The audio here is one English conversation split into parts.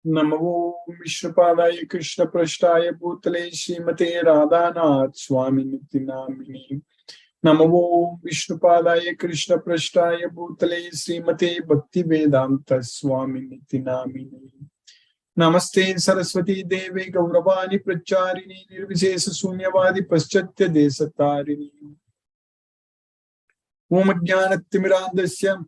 Namo Vishnupadaya Krishna Prashtaya Bhutale Srimate Radhanath Swami Nityanamini. Namo Vishnupadaya Krishna Prashtaya Bhutale Srimate Bhakti Vedanta Swami Nityanamini. Namaste Saraswati Devi Gauravani Pracharini Nirvishesa Sunyavadi Paschatya Desatarini. Om Jnanatimirandasya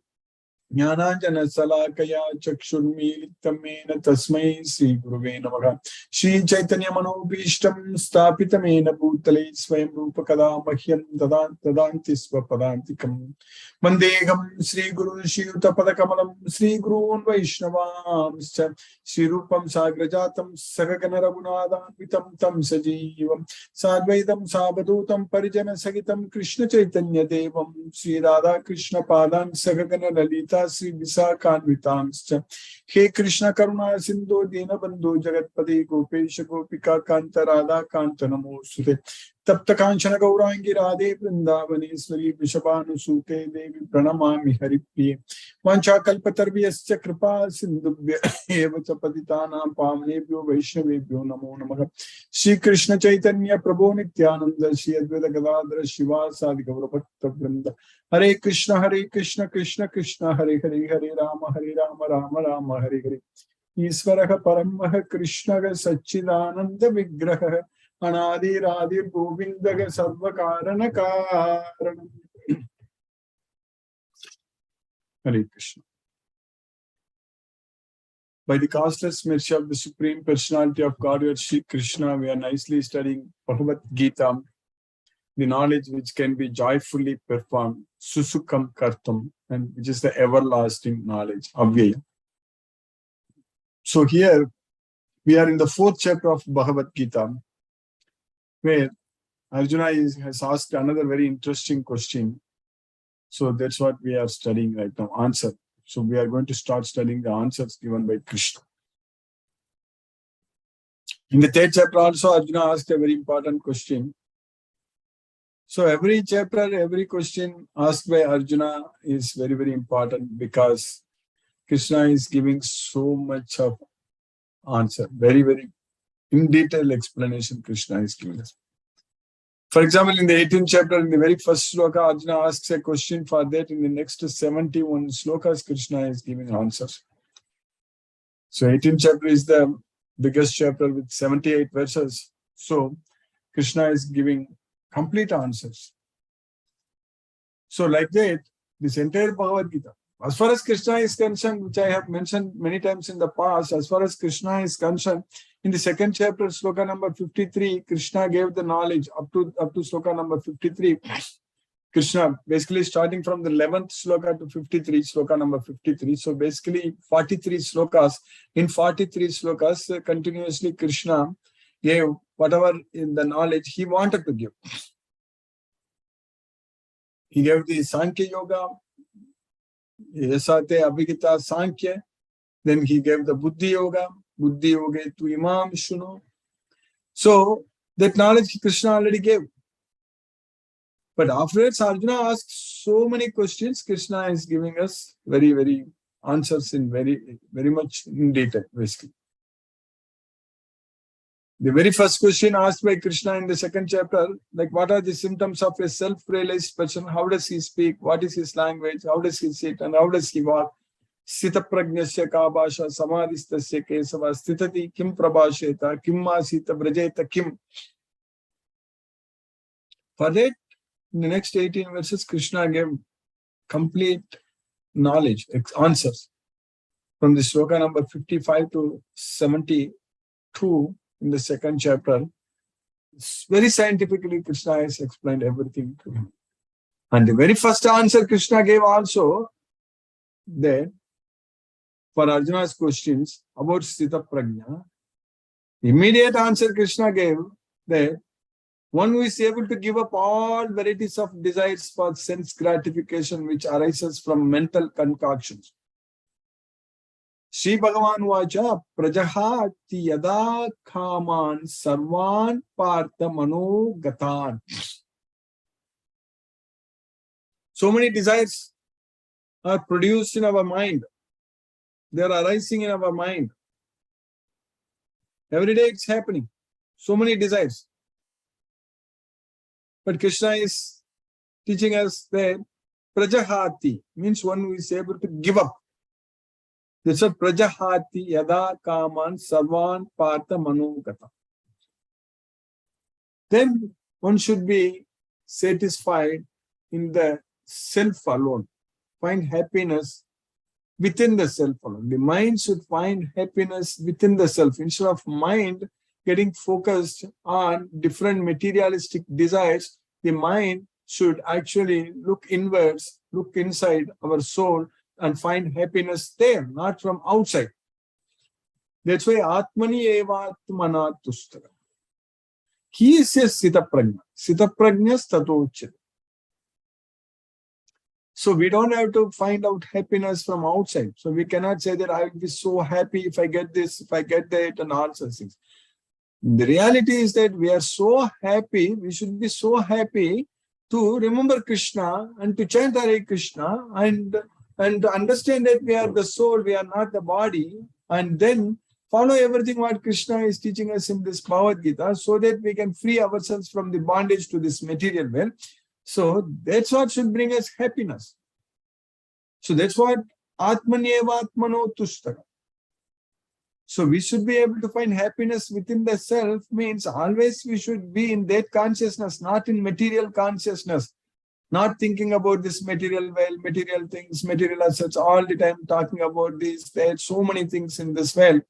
Jnananjana Salakaya Chakshurmilitam Mena Tasmai Sri Guruve Namaha. Shri Chaitanya Manobhishtam Stapitamena Bhutale Swayam Rupakada Mahyam Dadanti Swapadantikam. Vandegam Sri Guru Shiyuta Padakamalam Sri Gurun Vaishnavamscha Sri Rupam Sagrajatam Sagagana Raghunathan Vitam Tam Sajivam Sadvaitam Sabadutam Parijana Sagitam Krishna Chaitanya Devam Sri Radha Krishna Padan Sagagana Lalita Sri Visakhanvitamscha. He Krishna Karuna Sindhu Dina Bandhu Jagatpati Gopesha Gopika Kanta Radha Kanta Namosute Tapta Kanchana Gaurangi Radhe Vrindavaneshwari Vishabhanu Sute Devi Pranamami Haripriye Vancha Kalpatarvyascha Kripa Sindhubhya Evacha Patitanam Pavnebhyo Vaishnavebhyo Namo Namaha. Shri Krishna Chaitanya Prabhu Nityananda Shri Advaita Gadadhara Shiva Sadi Gaura Bhakta Vrinda. Hare Krishna Krishna Krishna Hare Hare Hare Rama Rama Rama Hare Hare. Isvaraha Paramaha Krishnaga Sachidananda Vigraha Anadi Radhir Govindaga Sarvakarana Karanam. Hare Krishna. By the causeless mercy of the Supreme Personality of Godhead, Sri Krishna, we are nicely studying Bhagavad Gita, the knowledge which can be joyfully performed, Susukam Kartam, and which is the everlasting knowledge, Avyaya. So here, we are in the 4th chapter of Bhagavad Gita, where Arjuna has asked another very interesting question. So that's what we are studying right now, answer. So we are going to start studying the answers given by Krishna. In the 3rd chapter also, Arjuna asked a very important question. So every chapter, every question asked by Arjuna is very, very important because Krishna is giving so much of answer. Very, very in detail explanation Krishna is giving us. For example, in the 18th chapter, in the very first sloka, Arjuna asks a question. For that, in the next 71 slokas, Krishna is giving answers. So 18th chapter is the biggest chapter with 78 verses. So Krishna is giving complete answers. So like that, this entire Bhagavad Gita, as far as Krishna is concerned, which I have mentioned many times in the past, as far as Krishna is concerned, in the 2nd chapter, sloka number 53, Krishna gave the knowledge up to sloka number 53. Krishna, basically starting from the 11th sloka to 53, sloka number 53. So basically 43 slokas. In 43 slokas, continuously Krishna gave whatever in the knowledge he wanted to give. He gave the Sankhya Yoga, Yasate Abhigita Sankhya. Then he gave the Buddhi Yoga, Buddhi Yoga to Imam Shuno. So that knowledge Krishna already gave. But afterwards, Arjuna asked so many questions. Krishna is giving us very, very answers in very, very much in detail, basically. The very first question asked by Krishna in the 2nd chapter, like what are the symptoms of a self-realized person? How does he speak? What is his language? How does he sit? And how does he walk? Sthita prajnasya ka bhasha samadhistasya kesava sthitati kim prabhasheta kim masita vrajeta kim. For that, in the next 18 verses, Krishna gave complete knowledge, answers. From the sloka number 55 to 72 in the 2nd chapter, very scientifically Krishna has explained everything to him. And the very first answer Krishna gave also that for Arjuna's questions about Sthita Prajna, immediate answer Krishna gave that one who is able to give up all varieties of desires for sense gratification which arises from mental concoctions. Shri Bhagavan Vacha Prajahati Yada Kaman Sarvan Partha Mano Gatan. So many desires are produced in our mind. They are arising in our mind. Every day it's happening. So many desires. But Krishna is teaching us that Prajahati means one who is able to give up. That's what Prajahati Yada Kaman Sarvan Partha Manogata. Then one should be satisfied in the self alone. Find happiness within the self alone. The mind should find happiness within the self. Instead of mind getting focused on different materialistic desires, the mind should actually look inwards, look inside our soul and find happiness there, not from outside. That's why Atmani eva atmana tustara. He is a Sita Prajna. Sita Prajna statochit. So we don't have to find out happiness from outside. So we cannot say that I will be so happy if I get this, if I get that, and all such things. The reality is that we are so happy, we should be so happy to remember Krishna and to chant Hare Krishna and to understand that we are the soul, we are not the body, and then follow everything what Krishna is teaching us in this Bhagavad Gita so that we can free ourselves from the bondage to this material world. So that's what should bring us happiness. So that's what Atmanyeva Atmano Tushtaka. So we should be able to find happiness within the self means always we should be in that consciousness, not in material consciousness, not thinking about this material world, material things, material assets, all the time talking about this, that, so many things in this world.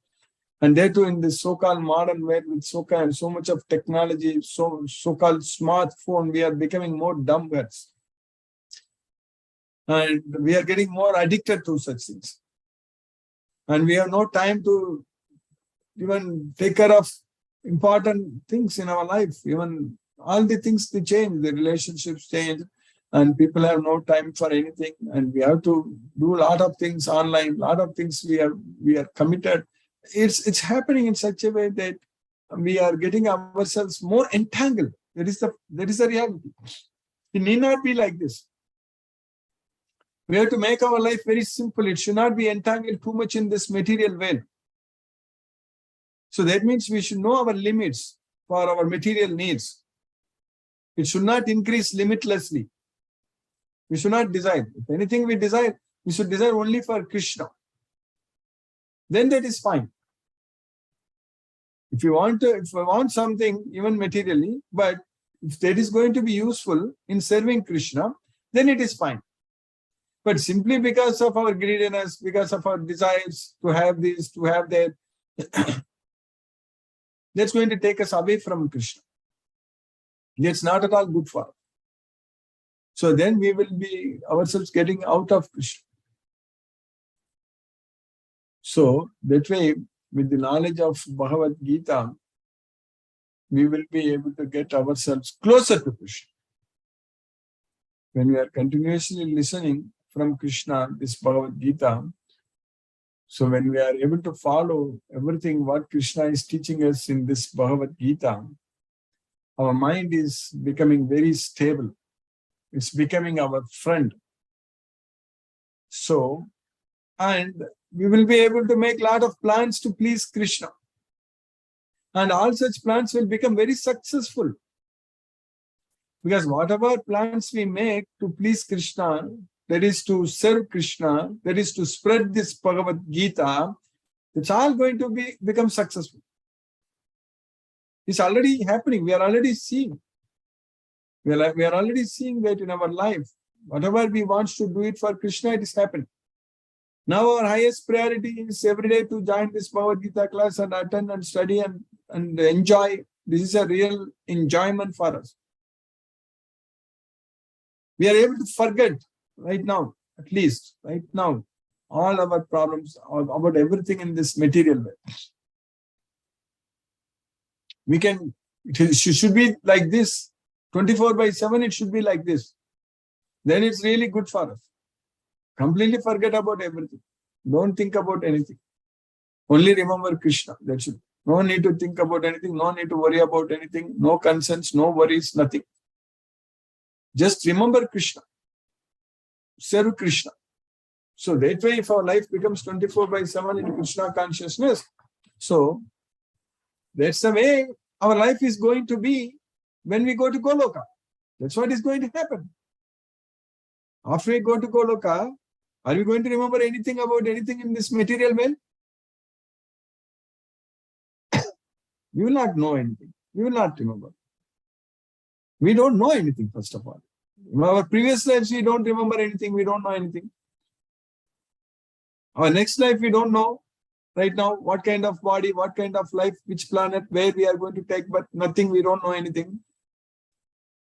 And they too in this so-called modern world with so much of technology, so-called smartphone, we are becoming more dumb birds. And we are getting more addicted to such things. And we have no time to even take care of important things in our life. Even all the things they change, the relationships change, and people have no time for anything. And we have to do a lot of things online, a lot of things we are committed. It's happening in such a way that we are getting ourselves more entangled. That is the reality. It need not be like this. We have to make our life very simple. It should not be entangled too much in this material world. So that means we should know our limits for our material needs. It should not increase limitlessly. We should not desire. If anything we desire, we should desire only for Krishna. Then that is fine. If we want something, even materially, but if that is going to be useful in serving Krishna, then it is fine. But simply because of our greediness, because of our desires to have this, to have that, that's going to take us away from Krishna. That's not at all good for us. So then we will be ourselves getting out of Krishna. So that way, with the knowledge of Bhagavad Gita, we will be able to get ourselves closer to Krishna. When we are continuously listening from Krishna, this Bhagavad Gita, so when we are able to follow everything what Krishna is teaching us in this Bhagavad Gita, our mind is becoming very stable. It's becoming our friend. So, and we will be able to make a lot of plans to please Krishna. And all such plans will become very successful. Because whatever plans we make to please Krishna, that is to serve Krishna, that is to spread this Bhagavad Gita, it's all going to become successful. It's already happening. We are already seeing. We are already seeing that in our life. Whatever we want to do it for Krishna, it is happening. Now our highest priority is every day to join this Bhagavad Gita class and attend and study and enjoy. This is a real enjoyment for us. We are able to forget right now, at least right now, all our problems about everything in this material world. It should be like this. 24/7, it should be like this. Then it's really good for us. Completely forget about everything. Don't think about anything. Only remember Krishna. That's it. No need to think about anything. No need to worry about anything. No concerns, no worries, nothing. Just remember Krishna. Serve Krishna. So that way, if our life becomes 24/7 in Krishna consciousness, so That's the way our life is going to be when we go to Goloka. That's what is going to happen. After we go to Goloka, are we going to remember anything about anything in this material world? We will not know anything. We will not remember. We don't know anything, first of all. In our previous lives, we don't remember anything. We don't know anything. Our next life, we don't know right now what kind of body, what kind of life, which planet, where we are going to take, but nothing, we don't know anything.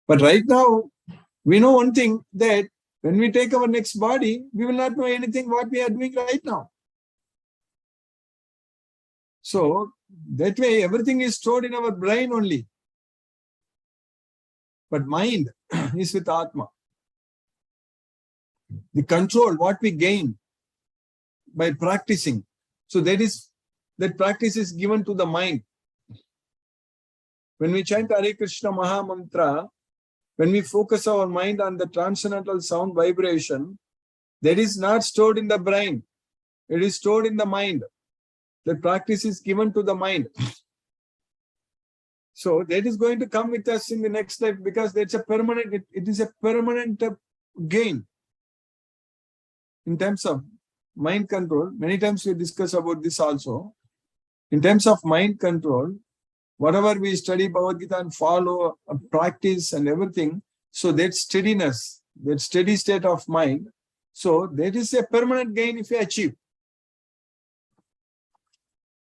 But right now, we know one thing, that when we take our next body, we will not know anything what we are doing right now. So that way, everything is stored in our brain only. But mind is with Atma. The control, what we gain by practicing. So that practice is given to the mind. When we chant Hare Krishna Maha Mantra, when we focus our mind on the transcendental sound vibration, that is not stored in the brain. It is stored in the mind. The practice is given to the mind. So that is going to come with us in the next life, because that's a permanent, it is a permanent gain. In terms of mind control, many times we discuss about this also. In terms of mind control, whatever we study Bhagavad Gita and follow, practice and everything, so that steadiness, that steady state of mind, so that is a permanent gain if we achieve.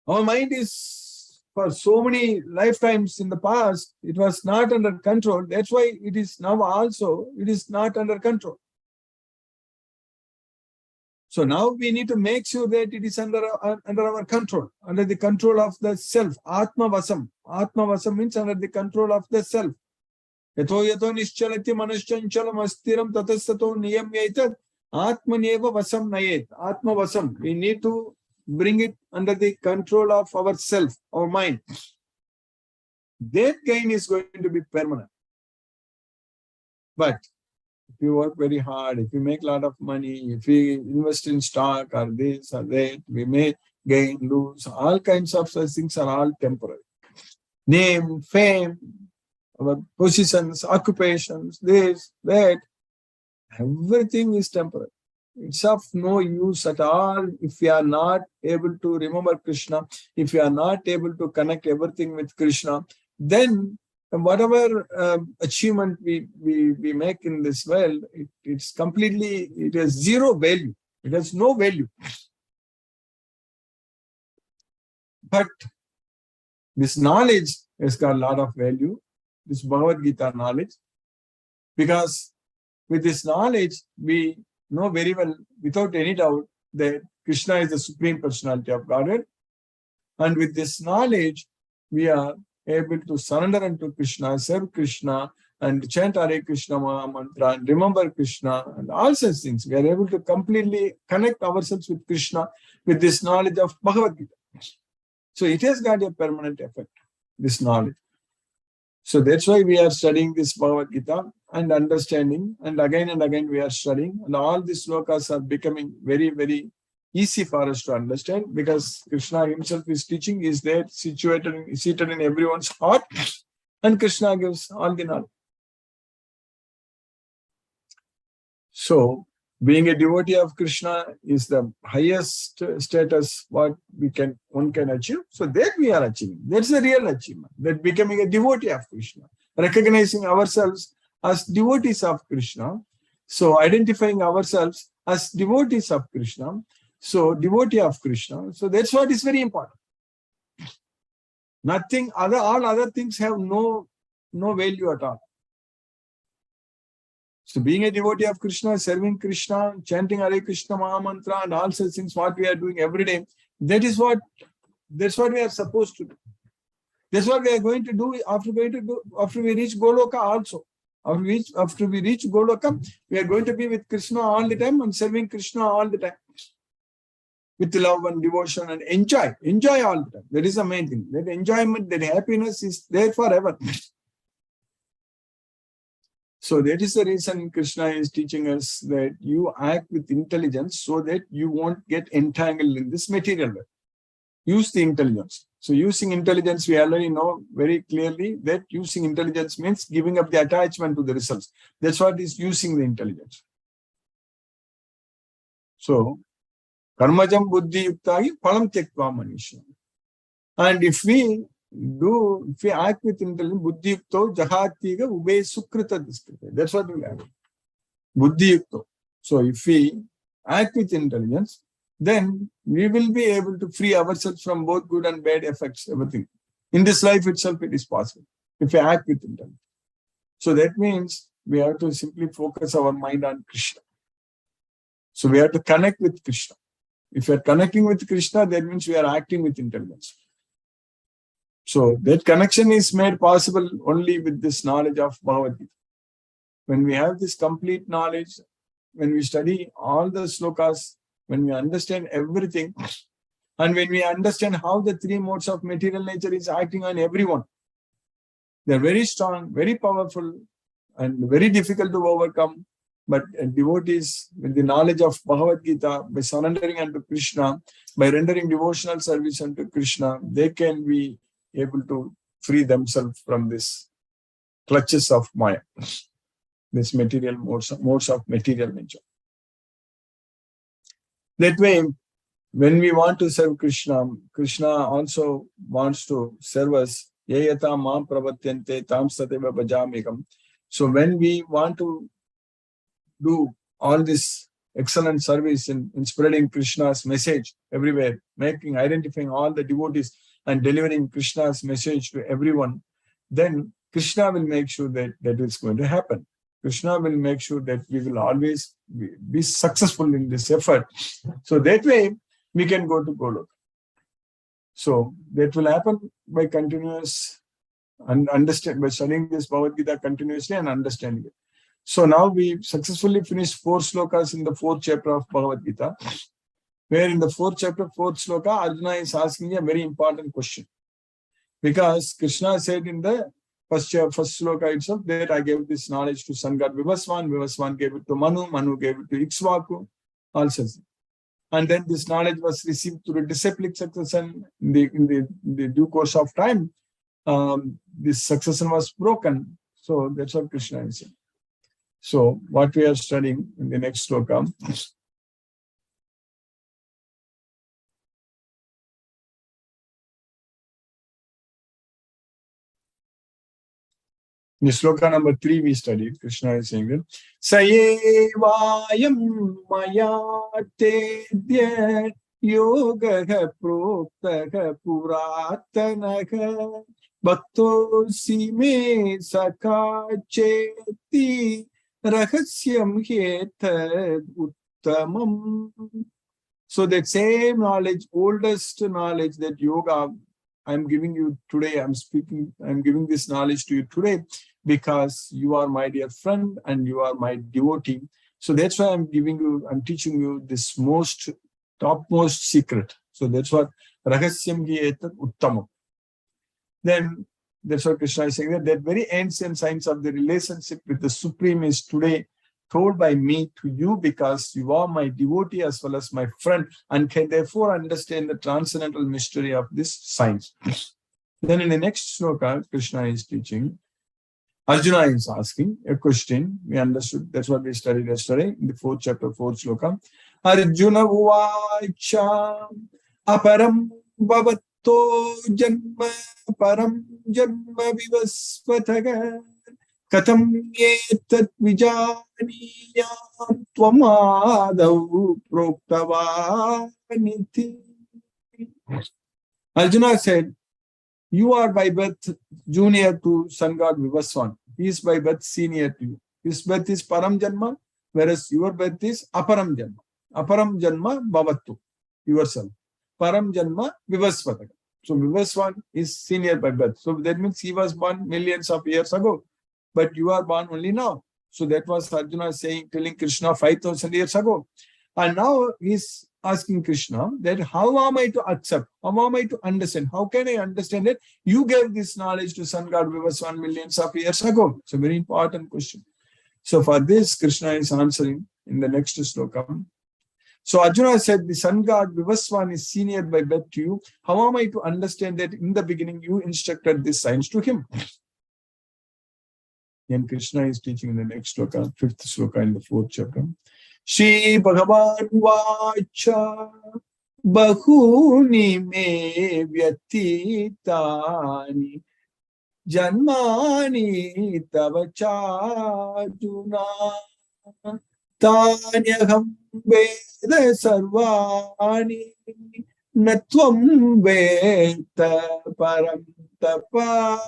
Our mind is, for so many lifetimes in the past, it was not under control. That's why it is now also, it is not under control. So now we need to make sure that it is under our control, under the control of the self. Atma Vasam. Atma Vasam means under the control of the self. Yato yato nischalati manuschanchala astiram tatastato niyamyaitat atmaneva vasam nayet. Atma Vasam. We need to bring it under the control of ourself, our mind. That gain is going to be permanent. But if you work very hard, if you make a lot of money, if we invest in stock or this or that, we may gain, lose. All kinds of such things are all temporary. Name, fame, our positions, occupations, this, that, everything is temporary. It's of no use at all if we are not able to remember Krishna, if we are not able to connect everything with Krishna, then whatever achievement we make in this world, it's completely, it has zero value. It has no value. But this knowledge has got a lot of value, this Bhagavad Gita knowledge, because with this knowledge, we know very well, without any doubt, that Krishna is the Supreme Personality of Godhead. And with this knowledge, we are able to surrender unto Krishna, serve Krishna, and chant Hare Krishna Maha Mantra, and remember Krishna, and all such things. We are able to completely connect ourselves with Krishna with this knowledge of Bhagavad Gita. So it has got a permanent effect, this knowledge. So that's why we are studying this Bhagavad Gita and understanding, and again we are studying, and all these slokas are becoming very, very easy for us to understand, because Krishna himself is teaching, is there, seated in everyone's heart, and Krishna gives all the knowledge. So being a devotee of Krishna is the highest status what one can achieve. So that we are achieving. That's the real achievement. That becoming a devotee of Krishna, recognizing ourselves as devotees of Krishna. So identifying ourselves as devotees of Krishna. So devotee of Krishna. So that's what is very important. Nothing other, all other things have no value at all. So being a devotee of Krishna, serving Krishna, chanting Hare Krishna Maha Mantra, and all such things, what we are doing every day, that's what we are supposed to do. That's what we are going to do after we reach Goloka also. After we reach Goloka, we are going to be with Krishna all the time and serving Krishna all the time. With love and devotion, and enjoy all the time. That is the main thing. That enjoyment, that happiness is there forever. So that is the reason Krishna is teaching us that you act with intelligence so that you won't get entangled in this material world. use the intelligence. So using intelligence, we already know very clearly that using intelligence means giving up the attachment to the results. That's what is using the intelligence. So, karmajam buddhi yuktagi palam tyaktva manisha. And if we act with intelligence, buddhi yukto jahatiga ube sukrita diskrita. That's what we have. Buddhi yukto. So if we act with intelligence, then we will be able to free ourselves from both good and bad effects, everything. In this life itself, it is possible if we act with intelligence. So that means we have to simply focus our mind on Krishna. So we have to connect with Krishna. If we are connecting with Krishna, that means we are acting with intelligence. So that connection is made possible only with this knowledge of Bhagavad Gita. When we have this complete knowledge, when we study all the slokas, when we understand everything, and when we understand how the three modes of material nature is acting on everyone, they're very strong, very powerful, and very difficult to overcome. But devotees, with the knowledge of Bhagavad Gita, by surrendering unto Krishna, by rendering devotional service unto Krishna, they can be able to free themselves from this clutches of Maya, this material modes of material nature. That way, when we want to serve Krishna, Krishna also wants to serve us. Yayata mam pravatyante tam sateva bhajamikam. So when we want to do all this excellent service in spreading Krishna's message everywhere, identifying all the devotees and delivering Krishna's message to everyone, then Krishna will make sure that that is going to happen. Krishna will make sure that we will always be successful in this effort. So that way, we can go to Golok. So that will happen by continuous and by studying this Bhagavad Gita continuously and understanding it. So now we successfully finished 4 slokas in the 4th chapter of Bhagavad Gita, where in the 4th chapter, 4th sloka, Arjuna is asking a very important question. Because Krishna said in the first sloka itself that I gave this knowledge to sun god Vivaswan, Vivaswan gave it to Manu, Manu gave it to Ikshvaku, also. And then this knowledge was received through disciplic succession. In the due course of time, this succession was broken. So that's what Krishna is saying. So what we are studying in the next sloka. In sloka number 3 we studied, Krishna is saying that Sayevayam mayatedya yogaha proktaha puratanaha bhaktosi me sakacheti rahasyam hetad uttamam. So that same knowledge, oldest knowledge that yoga I'm giving you today, I'm giving this knowledge to you today because you are my dear friend and you are my devotee. So that's why I'm teaching you this topmost secret. So that's what Rahasyam hi etat uttamam. Then that's what Krishna is saying, that very ancient science of the relationship with the Supreme is today told by me to you because you are my devotee as well as my friend and can therefore understand the transcendental mystery of this science. Then in the next sloka, Krishna is teaching, Arjuna is asking a question. We understood, that's what we studied yesterday in the 4th chapter, 4th sloka. Arjuna uvacha aparam bhavatto janma param janma vivasvataga katham etat vijaniyam tvamadav proktavaniti. Arjuna said, you are by birth junior to sun god Vivaswan. He is by birth senior to you. His birth is Param Janma, whereas your birth is Aparam Janma. Aparam Janma Bhavattu, yourself. Param Janma Vivasvataka. So Vivaswan is senior by birth. So that means he was born millions of years ago. But you are born only now. So that was Arjuna telling Krishna 5,000 years ago. And now he's asking Krishna that how am I to accept? How am I to understand? How can I understand that you gave this knowledge to sun god Vivaswan millions of years ago? It's a very important question. So for this, Krishna is answering in the next sloka. So Arjuna said, the sun god Vivaswan is senior by birth to you. How am I to understand that in the beginning you instructed this science to him? Then Krishna is teaching in the next sloka, 5th sloka in the 4th chapter. Shri Bhagavan Vacha Bahuni me vyatitani Janmani tavachajuna Tanyaham Veda Sarvani Natvam Veta Param Tapa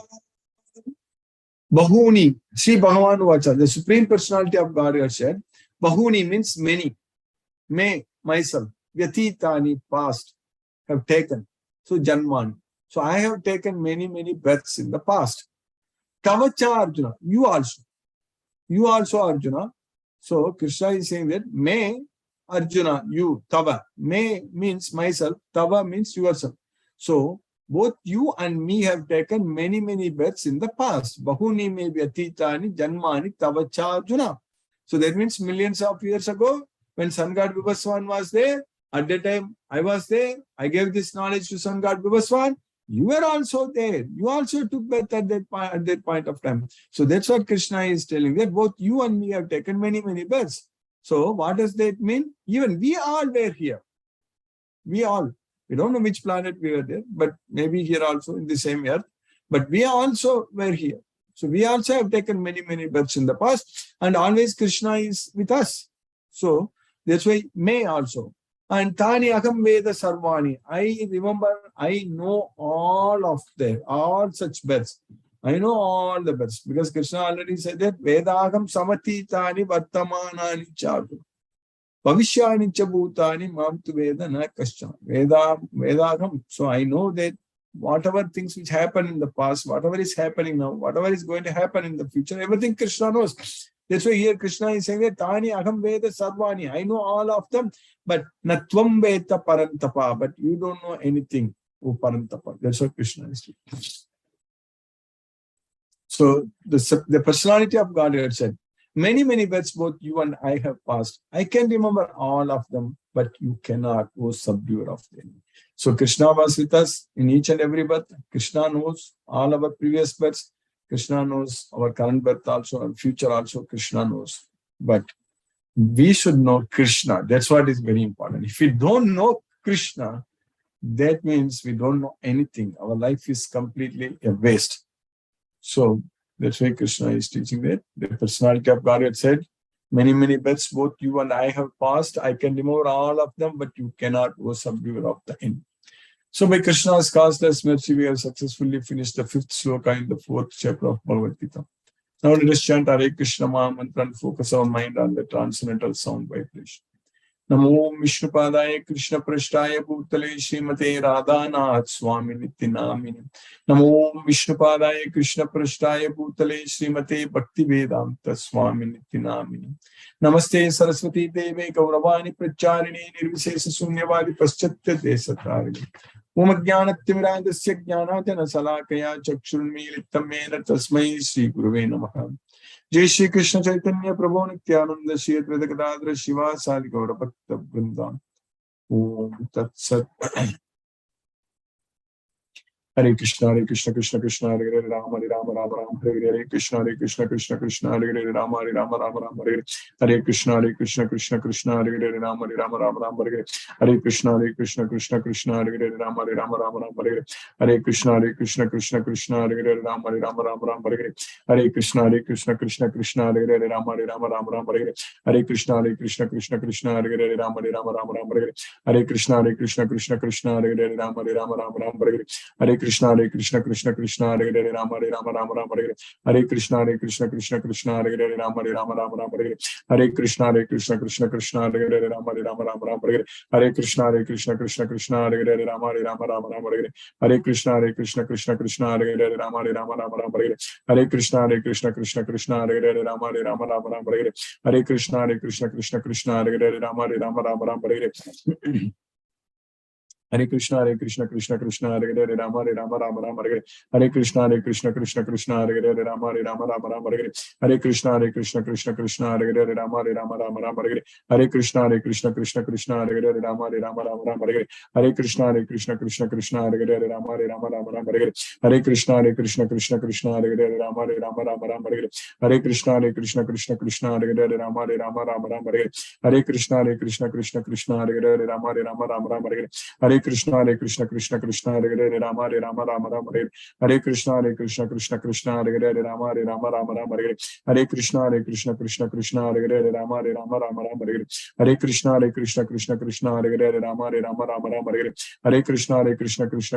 Bahuni, Sri Bhagavan Vacha, the Supreme Personality of God said, Bahuni means many. May, myself, Vyatitani, past, have taken. So Janman. So I have taken many, many births in the past. Tavacha Arjuna, you also. You also Arjuna. So Krishna is saying that May, Arjuna, you, Tava. May means myself, Tava means yourself. So both you and me have taken many, many births in the past. Bahuni me vyatitani janmani tavacha Arjuna. So that means millions of years ago, when Sun God Vivaswan was there, at that time I was there, I gave this knowledge to Sun God Vivaswan. You were also there. You also took birth at that point of time. So that's what Krishna is telling, that both you and me have taken many, many births. So what does that mean? Even we all were here. We all. We don't know which planet we were there, but maybe here also in the same earth. But we also were here. So we also have taken many, many births in the past, and always Krishna is with us. So that's why may also. And Tani Aham Veda Sarvani. I remember, I know all of them, all such births. I know all the births because Krishna already said that Vedagam Samati Tani Vartamanani Chadu. Bhavishyani cha bhutani mam tu veda na kaschana. Vedagam. So I know that whatever things which happen in the past, whatever is happening now, whatever is going to happen in the future, everything Krishna knows. That's why here Krishna is saying that Tani Aham Veda Sarvani. I know all of them, but Natvam Veta Parantapa. But you don't know anything, O Parantapa. That's what Krishna is saying. So the personality of God had said, many, many births both you and I have passed. I can remember all of them, but you cannot, O subduer of them. So Krishna was with us in each and every birth. Krishna knows all our previous births. Krishna knows our current birth also, and future also Krishna knows. But we should know Krishna. That's what is very important. If we don't know Krishna, that means we don't know anything. Our life is completely a waste. So that's why Krishna is teaching that. The personality of God had said, many, many births both you and I have passed. I can remember all of them, but you cannot, O subduer of the end. So by Krishna's causeless mercy, we have successfully finished the 5th sloka in the 4th chapter of Bhagavad Gita. Now let us chant Hare Krishna Maha Mantra and focus our mind on the transcendental sound vibration. Namo Vishnupadaya Krishna Prashtaya Bhutale Srimate Radhanath Swami Nityanamini. Namo Vishnupadaya Krishna Prashtaya Bhutale Srimate Bhakti Vedanta Swami Nityanamini. Namaste Saraswati Deve Gauravani Pracharini Nirvisesa Sunyavadi Paschatya Desatarini. Om Jnanatimirandasya Jnanatana Salakaya Chakshurmilitamena Tasmai Sri Guruve Namaha. Jai Shri Krishna Chaitanya Prabhu Nityananda Shri Advaita Gadadhara Shiva Sadi Gaura Bhakta Vrindan. Om Tat Sat. Hare Krishna Krishna Krishna Hare Hare Rama Rama Rama Hare Hare Krishna Krishna Krishna Hare Hare Rama Rama Rama Hare Hare Krishna Krishna Krishna Hare Hare Rama Rama Hare Hare Krishna Krishna Hare Hare Rama Rama Hare Hare Krishna Krishna Hare Hare Rama Rama Hare Hare Krishna Krishna Hare Hare Rama Rama Hare Hare Krishna Krishna Hare Hare Rama Rama Hare Hare Krishna Krishna Hare Hare Rama Rama Hare Hare Krishna Krishna Hare Hare Rama Rama Hare Hare Krishna Krishna Hare Hare Rama Rama Hare Hare Krishna Krishna Hare Hare Rama Rama Hare Hare Krishna Krishna Hare Hare Rama Rama Hare Hare Krishna Krishna Hare Hare Rama Rama Hare Hare Krishna Krishna Hare Hare Rama Rama Hare Hare Krishna Krishna Hare Hare Rama Rama Hare Hare Hare Krishna Krishna Krishna Hare Hare Rama Rama Rama Rama Hare Hare Krishna Krishna Krishna Hare Hare Rama Rama Rama Rama Hare Hare Krishna Krishna Krishna Hare Hare Rama Rama Rama Rama Hare Hare Krishna Krishna Krishna Hare Hare Rama Rama Rama Rama Hare Hare Krishna Krishna Krishna Hare Hare Rama Rama Rama Rama Hare Hare Krishna Krishna Krishna Hare Hare Rama Rama Rama Rama Hare Hare Krishna Krishna Krishna Hare Hare Rama Rama Rama Rama Hare Hare Krishna Krishna Krishna Hare Hare Rama Rama Rama Rama Hare Hare Krishna Krishna Hare Hare Rama Rama Rama Rama Hare Hare Krishna Krishna Hare Hare Rama Rama Rama Rama Hare Hare Krishna Krishna Hare Hare Rama Rama Rama Rama Hare Hare Krishna Krishna Hare Hare Rama Rama Rama Rama Hare Hare Krishna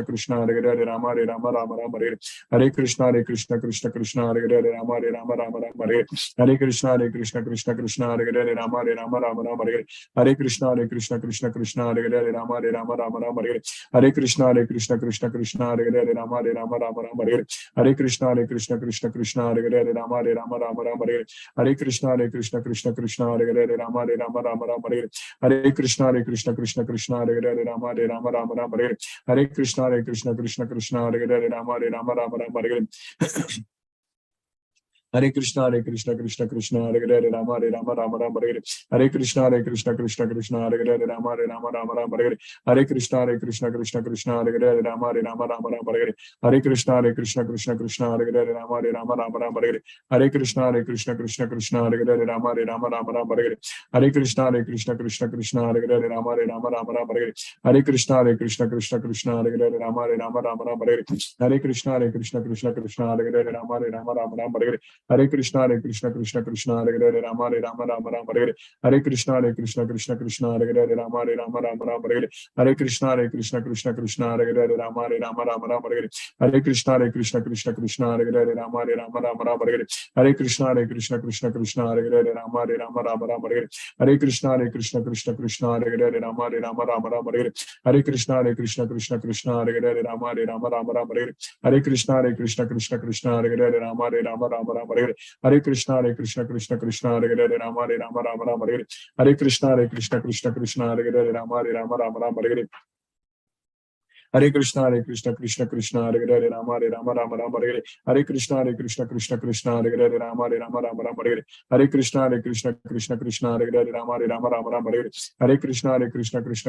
Krishna Hare Hare Rama Rama Rama Rama Hare Hare Krishna Krishna Hare Hare Rama Rama Rama Rama Hare Hare Krishna Krishna Hare Hare Rama Rama Rama Rama Hare Hare Krishna Krishna Hare Hare Rama Rama Rama Rama Hare Hare Krishna Krishna Hare Hare Rama Rama Rama Rama Hare Hare Krishna Krishna Hare Hare Rama Rama Rama Rama Hare Hare Krishna Krishna Hare Hare Rama Rama Rama Rama Hare Hare Krishna Krishna Hare Hare Rama Rama Rama Rama Hare Hare Krishna Krishna Hare Hare Rama Rama Rama Rama Hare Hare Krishna Krishna Hare Hare Rama Rama Rama Rama Hare Hare Krishna Krishna Hare Hare Rama Rama Rama Rama Hare Hare Krishna Krishna Hare Hare Rama Rama Rama Rama Hare Hare Krishna Krishna Hare Hare Rama Rama Rama Rama Hare Hare Krishna Krishna Hare Hare Rama Rama Rama Rama Hare Hare Krishna Krishna Hare Hare Rama Rama Rama Rama Hare Hare Krishna Krishna Hare Hare Rama Rama Rama Rama Hare Hare Krishna Krishna Hare Hare Rama Rama Rama Rama Hare Hare Krishna Krishna Hare Hare Rama Rama Rama Rama Hare Hare Krishna Krishna Hare Hare Rama Rama Rama Rama Hare Hare Krishna Krishna Hare Hare Rama Rama Rama Rama Hare Hare Krishna Krishna Hare Hare Rama Rama Rama Rama Hare Hare Krishna Krishna Hare Hare Rama Rama Rama Rama Hare Hare Krishna Krishna Hare Hare Rama Rama Rama Rama Hare Hare Krishna Krishna Hare Hare Rama Rama Rama Rama Hare Hare Krishna Krishna Hare Hare Rama Rama Rama Rama Hare Krishna Krishna Hare Hare Rama Rama Rama Rama Hare Hare Krishna Krishna Hare Hare Rama Rama Rama Rama Hare Hare Krishna Krishna Hare Hare Rama Rama Rama Rama Hare Hare Krishna Krishna Hare Hare Rama Rama Rama Rama Hare Hare Krishna Krishna Hare Hare Rama Rama Rama Rama Hare Hare Krishna Krishna Hare Hare Rama Rama Rama Rama Hare Hare Krishna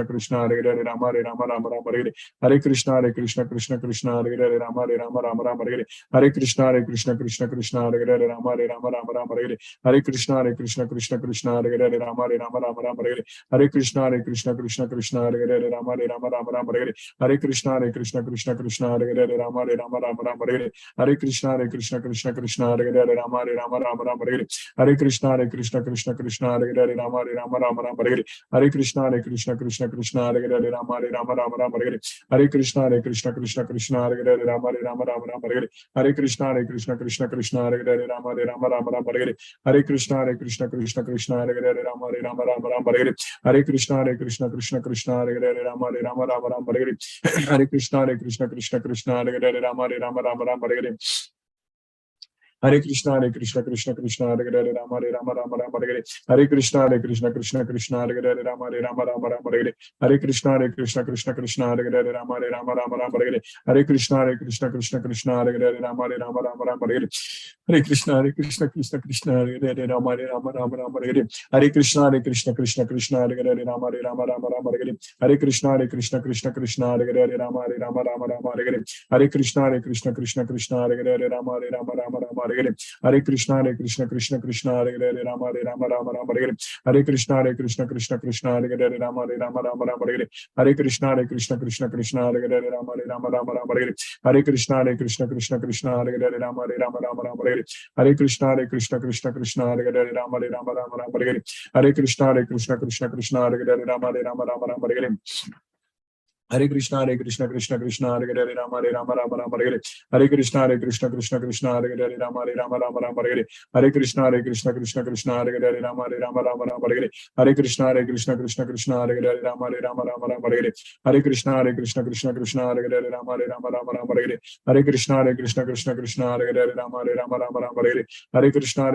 Krishna Hare Hare Rama Rama Rama Rama Hare Hare Krishna Krishna Hare Hare Rama Rama Rama Rama Hare Hare Krishna Krishna Hare Hare Rama Rama Rama Rama Hare Hare Krishna Krishna Hare Hare Rama Rama Rama Rama Hare Hare Krishna Krishna Hare Hare Rama Rama Rama Rama Hare Hare Krishna Krishna Hare Hare Rama Rama Rama Rama Hare Hare Krishna Krishna Hare Hare Rama Rama Rama Rama Hare Hare Krishna Krishna Hare Hare Rama Rama Rama Rama Hare Hare Krishna Krishna Hare Hare Rama Rama Rama Rama Hare Hare Krishna Krishna Hare Hare Rama Rama Rama Rama Hare Hare Krishna Krishna Hare Hare Rama Rama Rama Rama Hare Hare Krishna Krishna Hare Hare Rama Rama Rama Rama Hare Hare Krishna Krishna Hare Hare Rama Rama Rama Rama Hare Hare Krishna Krishna Hare Hare Rama Rama Rama Rama Hare Hare Krishna Krishna Hare Hare Rama Rama Rama Rama Hare Hare Krishna Krishna Hare Hare Rama Rama Rama Rama Hare Hare Krishna Krishna Hare Hare Rama Rama Rama Rama Hare Hare Krishna Krishna Hare Hare Rama Rama Rama Rama Hare Hare Krishna Krishna Hare Hare Rama Rama Rama Rama Hare Hare Krishna Krishna Hare Hare Rama Rama Rama Rama Hare Hare Krishna Krishna Hare Hare Rama Rama Rama Rama Hare Krishna Krishna Hare Hare Rama Rama Rama Rama Hare Hare Krishna Krishna Hare Hare Rama Rama Rama Rama Hare Hare Krishna Krishna Hare Hare Rama Rama Rama Rama Hare Hare Krishna Krishna Hare Hare Rama Rama Rama Rama Hare Hare Krishna Krishna Hare Hare Rama Rama Rama Rama Hare Hare Krishna Krishna Hare Hare Rama Rama Rama Rama Hare Hare Krishna Krishna Hare Hare Rama Rama Rama Rama Hare Hare Krishna Krishna Hare Hare Rama Rama Rama Rama Hare Hare Krishna Krishna Hare Hare Rama Rama Rama Rama Hare Hare Krishna Krishna Hare Hare Rama Rama Rama Rama Hare Hare Krishna Krishna Hare Hare Rama Rama Rama Rama Hare Hare Krishna Krishna Hare Hare Rama Rama Rama Rama Hare Hare Krishna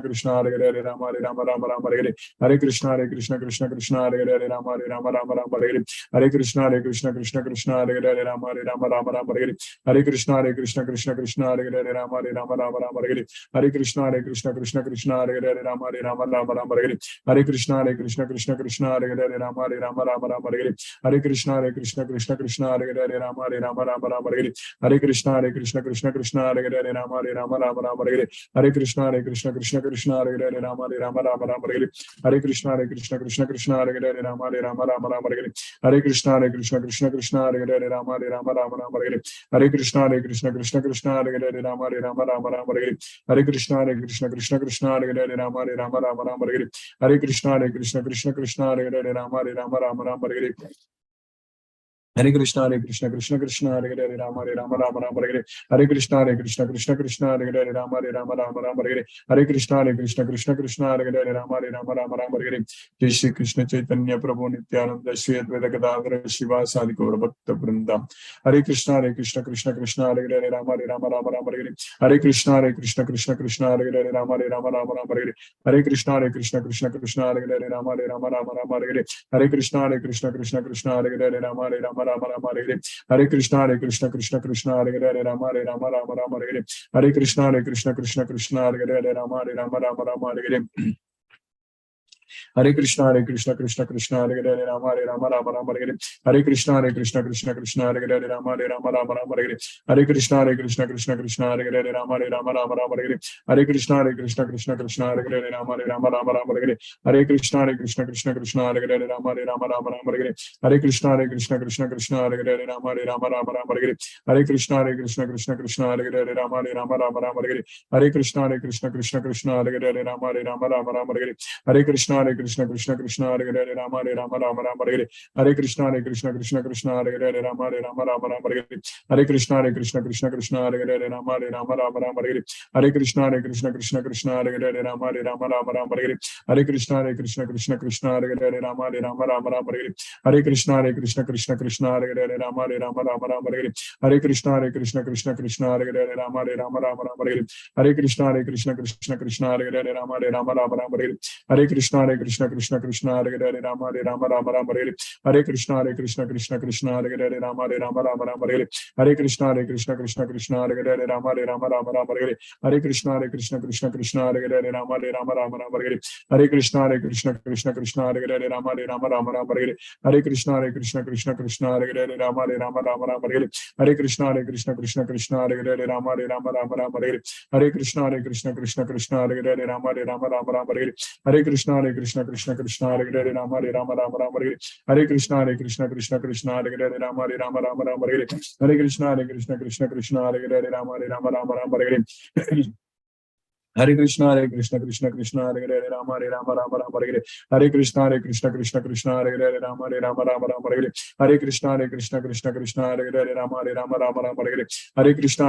Krishna Hare Hare Rama Rama Rama Rama Hare Hare Krishna Krishna Hare Hare Rama Rama Rama Rama Hare Hare Krishna Hare Krishna Krishna Krishna Hare Hare Rama Rama Rama Rama Hare Hare Krishna Krishna Krishna Hare Hare Rama Rama Rama Rama Hare Hare Krishna Krishna Krishna Hare Hare Rama Rama Rama Rama Hare Hare Krishna Krishna Krishna Hare Hare Rama Rama Rama Rama Hare Hare Krishna Krishna Krishna Hare Hare Rama Rama Rama Rama Hare Hare Krishna Krishna Krishna Hare Hare Rama Rama Rama Rama Hare Hare Krishna Krishna Krishna Hare Hare Rama Rama Rama Rama Hare Hare Krishna Krishna Krishna Hare Hare Rama Rama Rama Rama Hare Hare Krishna Krishna Krishna Hare Hare Rama Rama Rama Rama Hare Hare Krishna Krishna Krishna Hare Hare Rama Rama Rama Rama Hare Hare Krishna Krishna Krishna Hare Hare Rama Rama Rama Rama Hare Hare Krishna Krishna Krishna Hare Hare Rama Rama Rama Rama Hare Hare Krishna Krishna Hare Hare Rama Rama Rama Rama Hare Hare Krishna Krishna Krishna Hare Hare Rama Rama Rama Rama Hare Hare Krishna Krishna Hare Hare Rama Rama Rama Rama Hare Jai Shri Krishna Chaitanya Prabhu Nityananda Shri Advaita Gadadhara Shiva Sadi Gaura Bhakta Vrinda Hare Krishna Krishna Hare Hare Rama Rama Rama Rama Hare Hare Krishna Krishna Hare Hare Rama Rama Rama Rama Hare Hare Krishna Krishna Hare Hare Rama Rama Rama Rama Hare Hare Krishna Krishna Hare Hare Rama Rama Rama Rama Hare Hare Krishna Krishna Hare Hare Rama Rama Rama Rama Hare Hare Krishna Krishna Hare Hare Rama Rama Rama Rama Hare Hare Krishna Krishna Hare Hare Rama Rama Rama Rama Hare Hare Krishna Krishna Hare Hare Rama Rama Rama Rama Hare Hare Krishna Krishna Hare Hare Rama Rama Rama Rama Hare Hare Krishna Krishna Hare Hare Rama Rama Rama Rama Hare Hare Krishna Krishna Hare Hare Rama Rama Rama Rama Hare Hare Krishna Krishna Hare Hare Rama Rama Rama Rama Hare Hare Krishna Krishna Hare Hare Rama Rama Rama Rama Hare Hare Krishna Krishna Hare Hare Rama Rama Rama Rama Hare Hare Krishna Krishna Hare Hare Rama Rama Rama Rama Hare Hare Krishna Krishna Hare Hare Rama Rama Rama Rama Hare Hare Krishna Krishna Hare Hare Rama Rama Rama Rama Hare Hare Krishna Krishna Hare Hare Rama Rama Rama Rama Hare Hare Krishna Krishna Hare Hare Rama Rama Rama Rama Hare Hare Krishna Krishna Hare Hare Rama Rama Rama Rama Hare Hare Krishna Krishna Hare Hare Rama Rama Rama Rama Hare Hare Krishna Krishna Hare Hare Rama Rama Rama Rama Hare Hare Krishna Krishna Hare Hare Rama Rama Rama Rama Hare Hare Krishna Krishna Hare Hare Rama Rama Rama Rama Hare Hare Krishna Krishna Hare Hare Rama Rama Rama Rama Hare Hare Krishna Krishna Hare Hare Rama Rama Rama Rama Hare Hare Krishna Krishna Hare Hare Rama Rama Rama Rama Hare Hare Krishna Krishna Hare Hare Rama Rama Rama Rama Hare Hare Krishna Krishna Hare Hare Rama Rama Rama Rama Hare Hare Krishna Krishna Hare Hare Rama Rama Rama Rama Hare Hare Krishna Krishna Hare Hare Rama Rama Rama Rama Hare Hare Krishna Krishna Hare Hare Rama Rama Rama Rama Hare Hare Krishna Krishna Hare Hare Rama Rama Rama Rama Hare Hare Krishna Krishna Hare Hare Rama Rama Rama Rama Hare Hare Krishna Krishna Hare Hare Rama Rama Rama Rama Hare Hare Krishna Krishna Hare Hare Rama Rama Rama Rama Hare Hare Krishna Krishna Hare Hare Rama Rama Rama Rama Hare Hare Krishna Krishna Hare Hare Rama Rama Rama Rama Hare Hare Krishna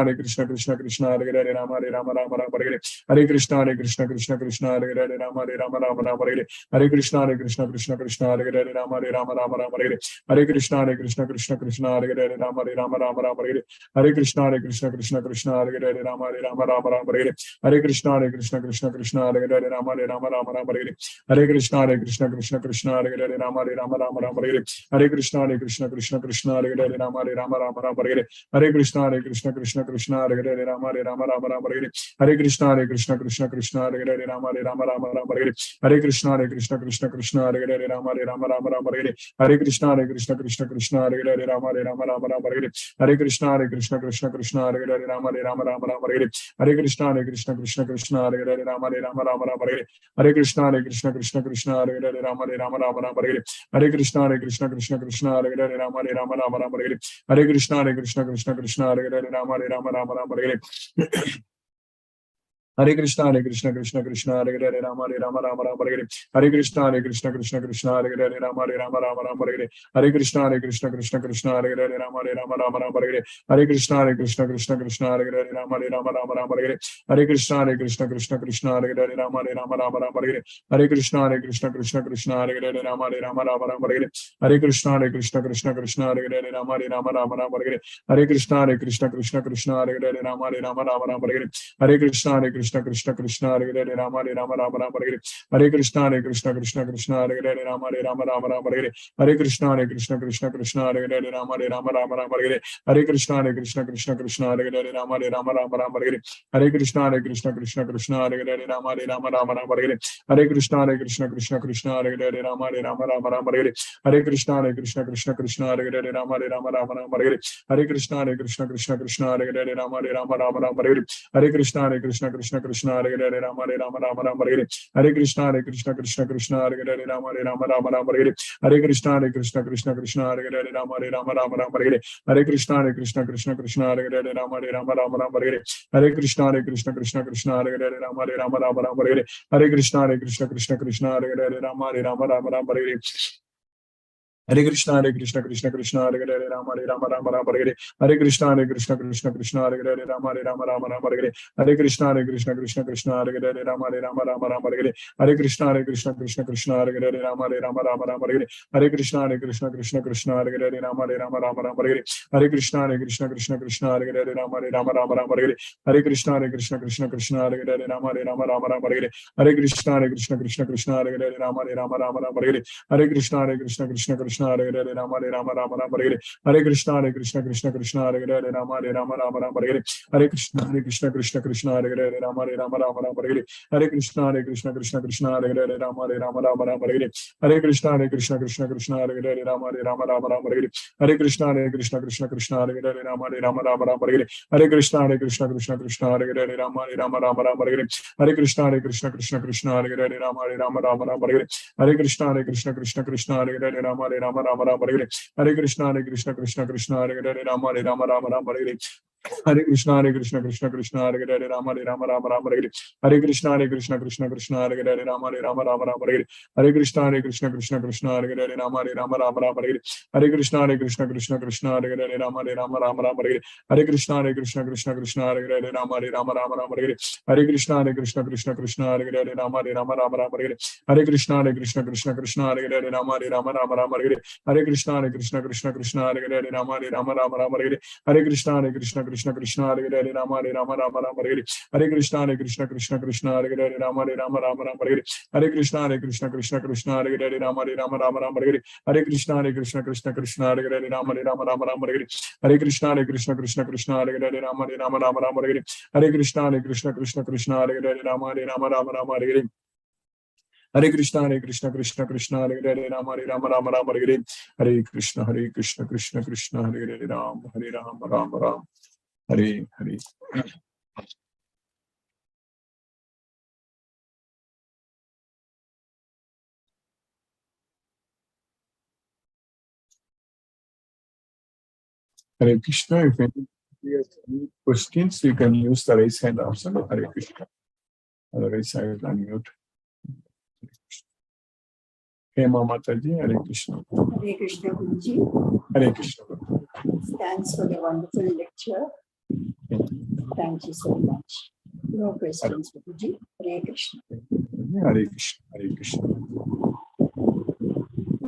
Krishna Hare Hare Rama Rama Rama Rama Hare Hare Krishna Krishna Hare Hare Rama Rama Rama Rama Hare Hare Krishna Krishna Hare Hare Rama Rama Rama Rama Hare Hare Krishna Krishna Hare Hare Rama Rama Rama Rama Hare Hare Krishna Krishna Hare Hare Rama Rama Rama Rama Hare Hare Krishna Krishna Hare Hare Rama Rama Rama Rama Hare Hare Krishna Krishna Hare Hare Rama Rama Rama Rama Hare Hare Krishna Krishna Hare Hare Rama Rama Rama Rama Hare Hare Krishna Krishna Hare Hare Rama Rama Rama Rama Hare Hare Krishna Krishna Hare Hare Rama Rama Rama Rama Hare Hare Krishna Krishna Hare Hare Rama Rama Rama Rama Hare Hare Krishna Krishna Hare Hare Rama Rama Rama Rama Hare Hare Krishna Krishna Hare Hare Rama Rama Rama Rama Hare Hare Krishna Krishna Hare Hare Rama Rama Rama Rama Hare Hare Krishna Krishna Hare Hare Rama Rama Rama Rama Hare Hare Krishna Hare Hare Rama Rama Rama Rama Hare Hare Krishna Krishna Hare Hare Rama Rama Rama Rama Hare Hare Krishna Krishna Hare Hare Rama Rama Rama Rama Hare Hare Krishna Krishna Hare Hare Rama Rama Rama Rama Hare Hare Krishna Krishna Hare Hare Rama Rama Rama Rama Hare Hare Krishna Krishna Hare Hare Rama Rama Rama Rama Hare Hare Krishna Krishna Hare Hare Rama Rama Rama Rama Hare Hare Krishna Krishna Hare Hare Rama Rama Rama Rama Hare Hare Krishna Krishna Krishna Krishna Hare Hare Rama Rama Rama Rama Hare Hare Krishna Krishna Krishna Hare Hare Rama Rama Rama Rama Hare Krishna Krishna Krishna Hare Hare Rama Rama Rama Rama Hare Krishna Krishna Krishna Hare Hare Rama Rama Rama Rama Hare Krishna Krishna Krishna Hare Hare Rama Rama Rama Rama Hare Krishna Krishna Krishna Hare Hare Rama Rama Rama Rama Hare Krishna Krishna Krishna Hare Hare Rama Rama Rama Rama Hare Krishna Krishna Krishna Hare Hare Rama Rama Rama Rama Hare Krishna Krishna Krishna Hare Hare Rama Rama Rama Rama Hare Krishna Krishna Krishna Hare Hare Rama Rama Rama Rama Hare Krishna Krishna Krishna Hare Hare Rama Rama Rama Rama Hare Krishna Krishna Krishna Hare Hare Rama Rama Rama Rama Hare Krishna Krishna Krishna Hare Hare Rama Rama Rama Rama Hare Krishna Krishna Krishna Hare Hare Rama Rama Rama Rama Hare Krishna Krishna Hare Hare Rama Rama Rama Rama Hare Krishna Krishna Krishna Hare Hare Rama Rama Rama Rama Hare Krishna Krishna Krishna Hare Hare Rama Rama Rama Rama Hare Krishna Krishna Krishna Hare Hare Rama Rama Rama Rama Hare Krishna Krishna Krishna Hare Hare Rama Rama Rama Rama Hare Krishna Krishna Krishna Hare Hare Rama Rama Rama Rama Hare Krishna Krishna Krishna Hare Hare Rama Rama Rama Rama Hare Krishna Krishna Krishna Hare Hare Rama Rama Rama Rama Hare Krishna Krishna Krishna Hare Hare Rama Rama Rama Rama Hare Krishna Krishna Krishna Hare Hare Rama Rama Rama Rama Hare Krishna Krishna Hare Hare Rama Rama Rama Rama Hare Krishna Krishna Krishna Hare Hare Rama Rama Rama Rama Hare Krishna Krishna Krishna Hare Hare Rama Rama Rama Rama Hare Krishna Krishna Krishna Hare Hare Rama Rama Rama Rama Hare Krishna Krishna Krishna Hare Hare Rama Rama Rama Rama Hare Krishna Krishna Krishna Hare Hare Rama Rama Rama Rama Hare Krishna Krishna Krishna Hare Hare Rama Rama Rama Rama Hare Krishna Krishna Hare Hare Rama Rama Rama Rama Hare Krishna Krishna Hare Hare Rama Rama Rama Rama Hare Krishna Krishna Hare Hare Rama Rama Rama Rama Hare Krishna Krishna Hare Hare Rama Rama Rama Rama Hare Krishna Krishna Hare Hare Rama Rama Rama Rama Hare Krishna Krishna Hare Hare Rama Rama Rama Rama Hare Krishna Krishna Hare Hare Rama Rama Rama Rama Hare Krishna Krishna Hare Hare Rama Rama Rama Rama Hare Krishna Krishna Hare Hare Rama Rama Rama Rama Hare Krishna Krishna Hare Hare Rama Rama Rama Rama Hare Krishna Krishna Hare Hare Rama Rama Rama Rama Hare Krishna Krishna Hare Hare Rama Rama Rama Rama Hare Krishna Krishna Hare Hare Rama Rama Rama Rama Hare Krishna Krishna Hare Hare Rama Rama Rama Rama Hare Krishna Krishna Hare Hare Rama Rama Rama Rama Hare Krishna Krishna Hare Hare Rama Rama Rama Rama Hare Krishna Krishna Hare Hare Rama Rama Rama Hare Hare. Hare Krishna. If anybody has any questions, you can use the raise hand option. Hare Krishna. Otherwise, I will unmute. Hema Mataji, Hare Krishna. Hare Krishna Guruji. Hare Krishna. Thanks for the wonderful lecture. Thank you so much. No questions, Guruji. Hare Krishna. Hare Krishna. Hare Krishna.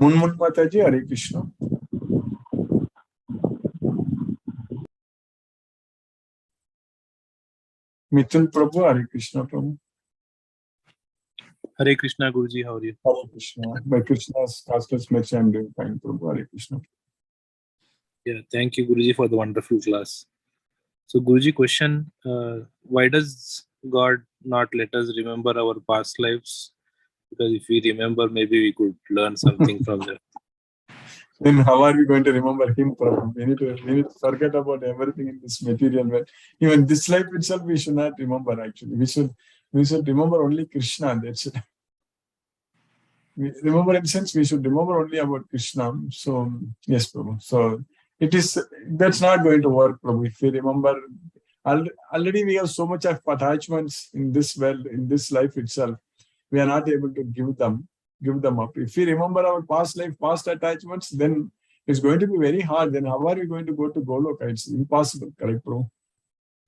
Munmun Mataji, Hare Krishna. Mithun Prabhu, Hare Krishna Prabhu. Hare Krishna Guruji, how are you? Hare Krishna. By Krishna's costless mercy, I am doing fine, Prabhu. Hare Krishna. Yeah, thank you Guruji for the wonderful class. So Guruji, question, why does God not let us remember our past lives? Because if we remember, maybe we could learn something from them. Then how are we going to remember him, Prabhu? We need to forget about everything in this material world. Even this life itself, we should not remember actually. We should remember only Krishna. That's it. We remember in the sense we should remember only about Krishna. So yes, Prabhu. So that's not going to work, Prabhu. If we remember, already we have so much of attachments in this world, in this life itself. We are not able to give them up. If we remember our past life, past attachments, then it's going to be very hard. Then how are we going to go to Goloka? It's impossible, correct, Prabhu?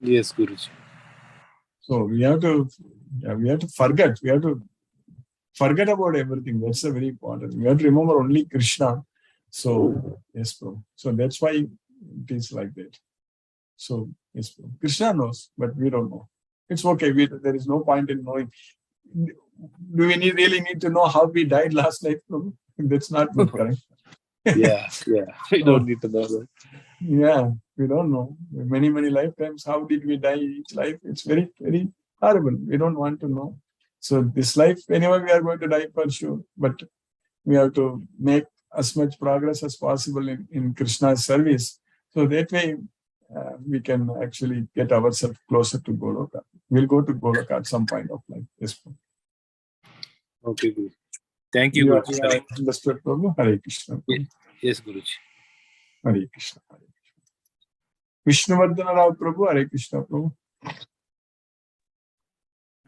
Yes, Guruji. So we have to forget. We have to forget about everything. That's very important. We have to remember only Krishna. So yes, Prabhu. So that's why it is like that. So yes, Prabhu. Krishna knows, but we don't know. It's okay. There is no point in knowing. Do we really need to know how we died last night? Prabhu? That's not good, correct? Yeah. We don't need to know that. Yeah, we don't know. Many lifetimes, how did we die each life? It's very, very horrible. We don't want to know. So this life, anyway, we are going to die for sure. But we have to make as much progress as possible in Krishna's service. So that way, we can actually get ourselves closer to Goloka. We'll go to Goloka at some point of life. Yes, Prabhu. Okay, Guru. Thank you, You Guru. are understood, Prabhu? Hare Krishna. Prabhu. Yes, Guruji. Hare Krishna. Hare Krishna. Vishnuvardhana Rao Prabhu. Hare Krishna, Prabhu.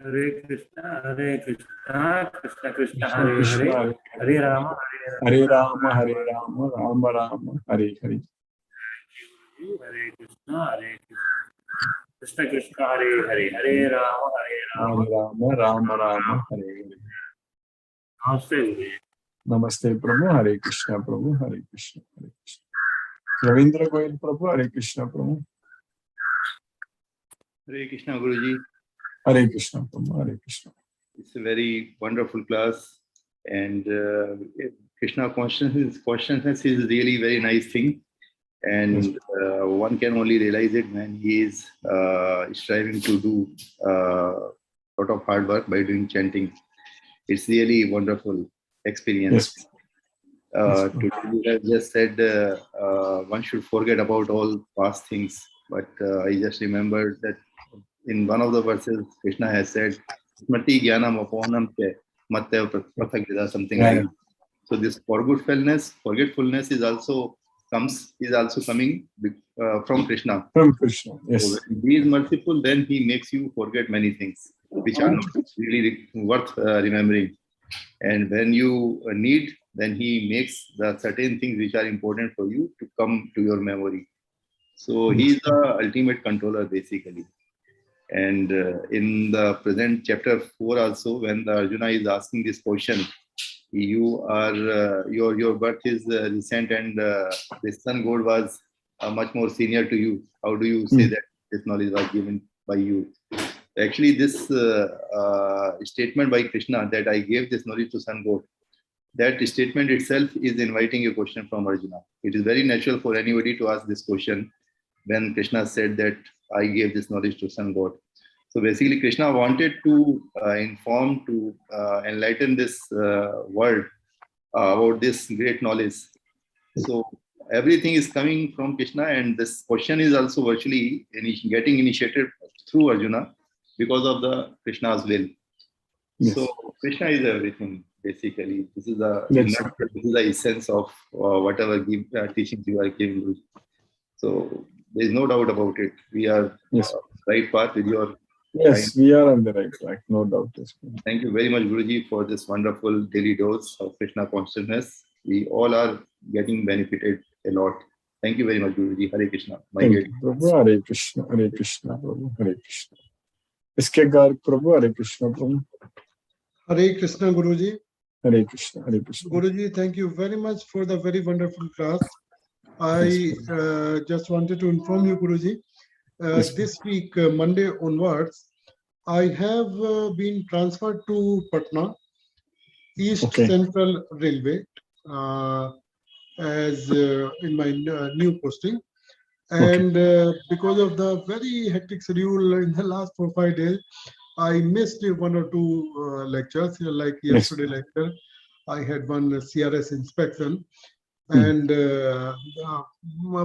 Hare Krishna, Krishna Krishna, Hare Krishna, Hare, Hare Rama, Hare Rama, Hare Rama, Rama Rama, Hare Hare. Hare Krishna, Krishna Krishna, Hare Hare, Hare Rama, Hare Rama, Rama Rama, Hare Hare. Namaste, Guruji. Namaste, Prabhu. Hare Krishna, Prabhu. Hare Krishna, Hare Krishna. Ravindra Goyal Prabhu. Hare Krishna, Prabhu. Hare Krishna, Guruji. Hare Krishna, Prabhu. Hare Krishna. It's a very wonderful class, and Krishna consciousness is really very nice thing, and one can only realize it when he is striving to do a lot of hard work by doing chanting. It's really a wonderful experience. Today you have just said one should forget about all past things, but I just remembered that in one of the verses, Krishna has said, "Smriti jnanam apohanam te mattya prathagvida," something like that. So this forgetfulness is also coming from Krishna. From Krishna, yes. So when he is merciful, then he makes you forget many things which are not really worth remembering. And when you need, then he makes the certain things which are important for you to come to your memory. So he is the ultimate controller, basically. And in the present chapter 4 also, when the Arjuna is asking this question, you are your birth is recent, and the sun god was much more senior to you. How do you say that this knowledge was given by you? Actually, this statement by Krishna that I gave this knowledge to sun god, that statement itself is inviting a question from Arjuna. It is very natural for anybody to ask this question when Krishna said that I gave this knowledge to sun god. So basically, Krishna wanted to inform, to enlighten this world about this great knowledge. So everything is coming from Krishna, and this question is also virtually getting initiated through Arjuna because of the Krishna's will. Yes. So Krishna is everything, basically. This is the essence of whatever teachings you are giving. So there is no doubt about it. We are right path with your. Yes, we are on the right track, no doubt. Thank you very much, Guruji, for this wonderful daily dose of Krishna consciousness. We all are getting benefited a lot. Thank you very much, Guruji. Hare Krishna. Prabhu, Hare Krishna, Hare Krishna, Prabhu, Hare Krishna. Iske Garg Prabhu, Hare Krishna, Prabhu. Hare Krishna, Guruji. Hare Krishna, Hare Krishna. Guruji, thank you very much for the very wonderful class. I just wanted to inform you, Guruji. This week, Monday onwards, I have been transferred to Patna, East Central Railway, as in my new posting. And because of the very hectic schedule in the last 4 or 5 days, I missed 1 or 2 lectures. Like yesterday lecture, I had one CRS inspection. And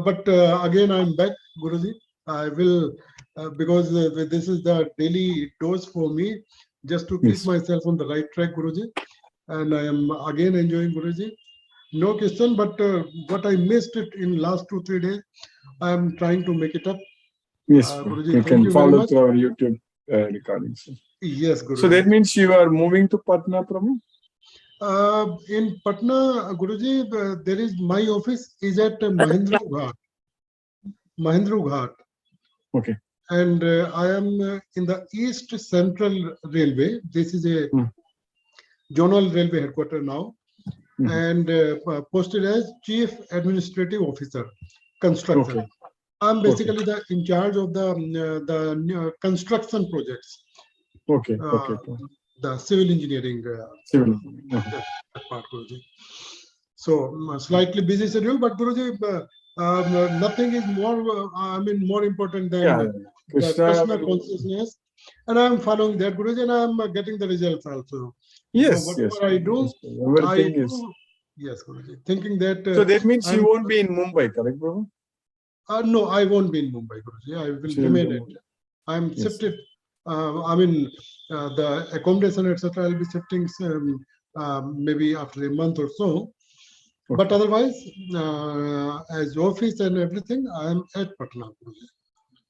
but again, I'm back, Guruji. I will, because this is the daily dose for me, just to keep myself on the right track, Guruji. And I am again enjoying, Guruji. No question, but what I missed it in last 2 or 3 days, I am trying to make it up. Yes, Guruji, you can follow through our YouTube recordings. Yes, Guruji. So that means you are moving to Patna, Prabhu? In Patna, Guruji, there is my office is at Mahendra Ghat. Okay. And I am in the East Central Railway. This is a zonal railway headquarters now, and posted as Chief Administrative Officer, Construction. I'm basically the in charge of the construction projects, Okay, okay. the civil engineering Civil engineering. Uh-huh. that part, Guruji. So slightly busy schedule, but Guruji, nothing is more, more important than Yeah, the Krishna. Krishna consciousness, and I'm following that, Guruji, and I'm getting the results also. Yes, so whatever yes. I do, Yes, everything is. Yes, Guruji. Thinking that. So that means you won't be in Mumbai, correct, Prabhu? No, I won't be in Mumbai, Guruji. I will remain at. I'm shifted. The accommodation, etc. I'll be shifting maybe after a month or so. Okay. But otherwise, as office and everything, I am at Patna, Guruji.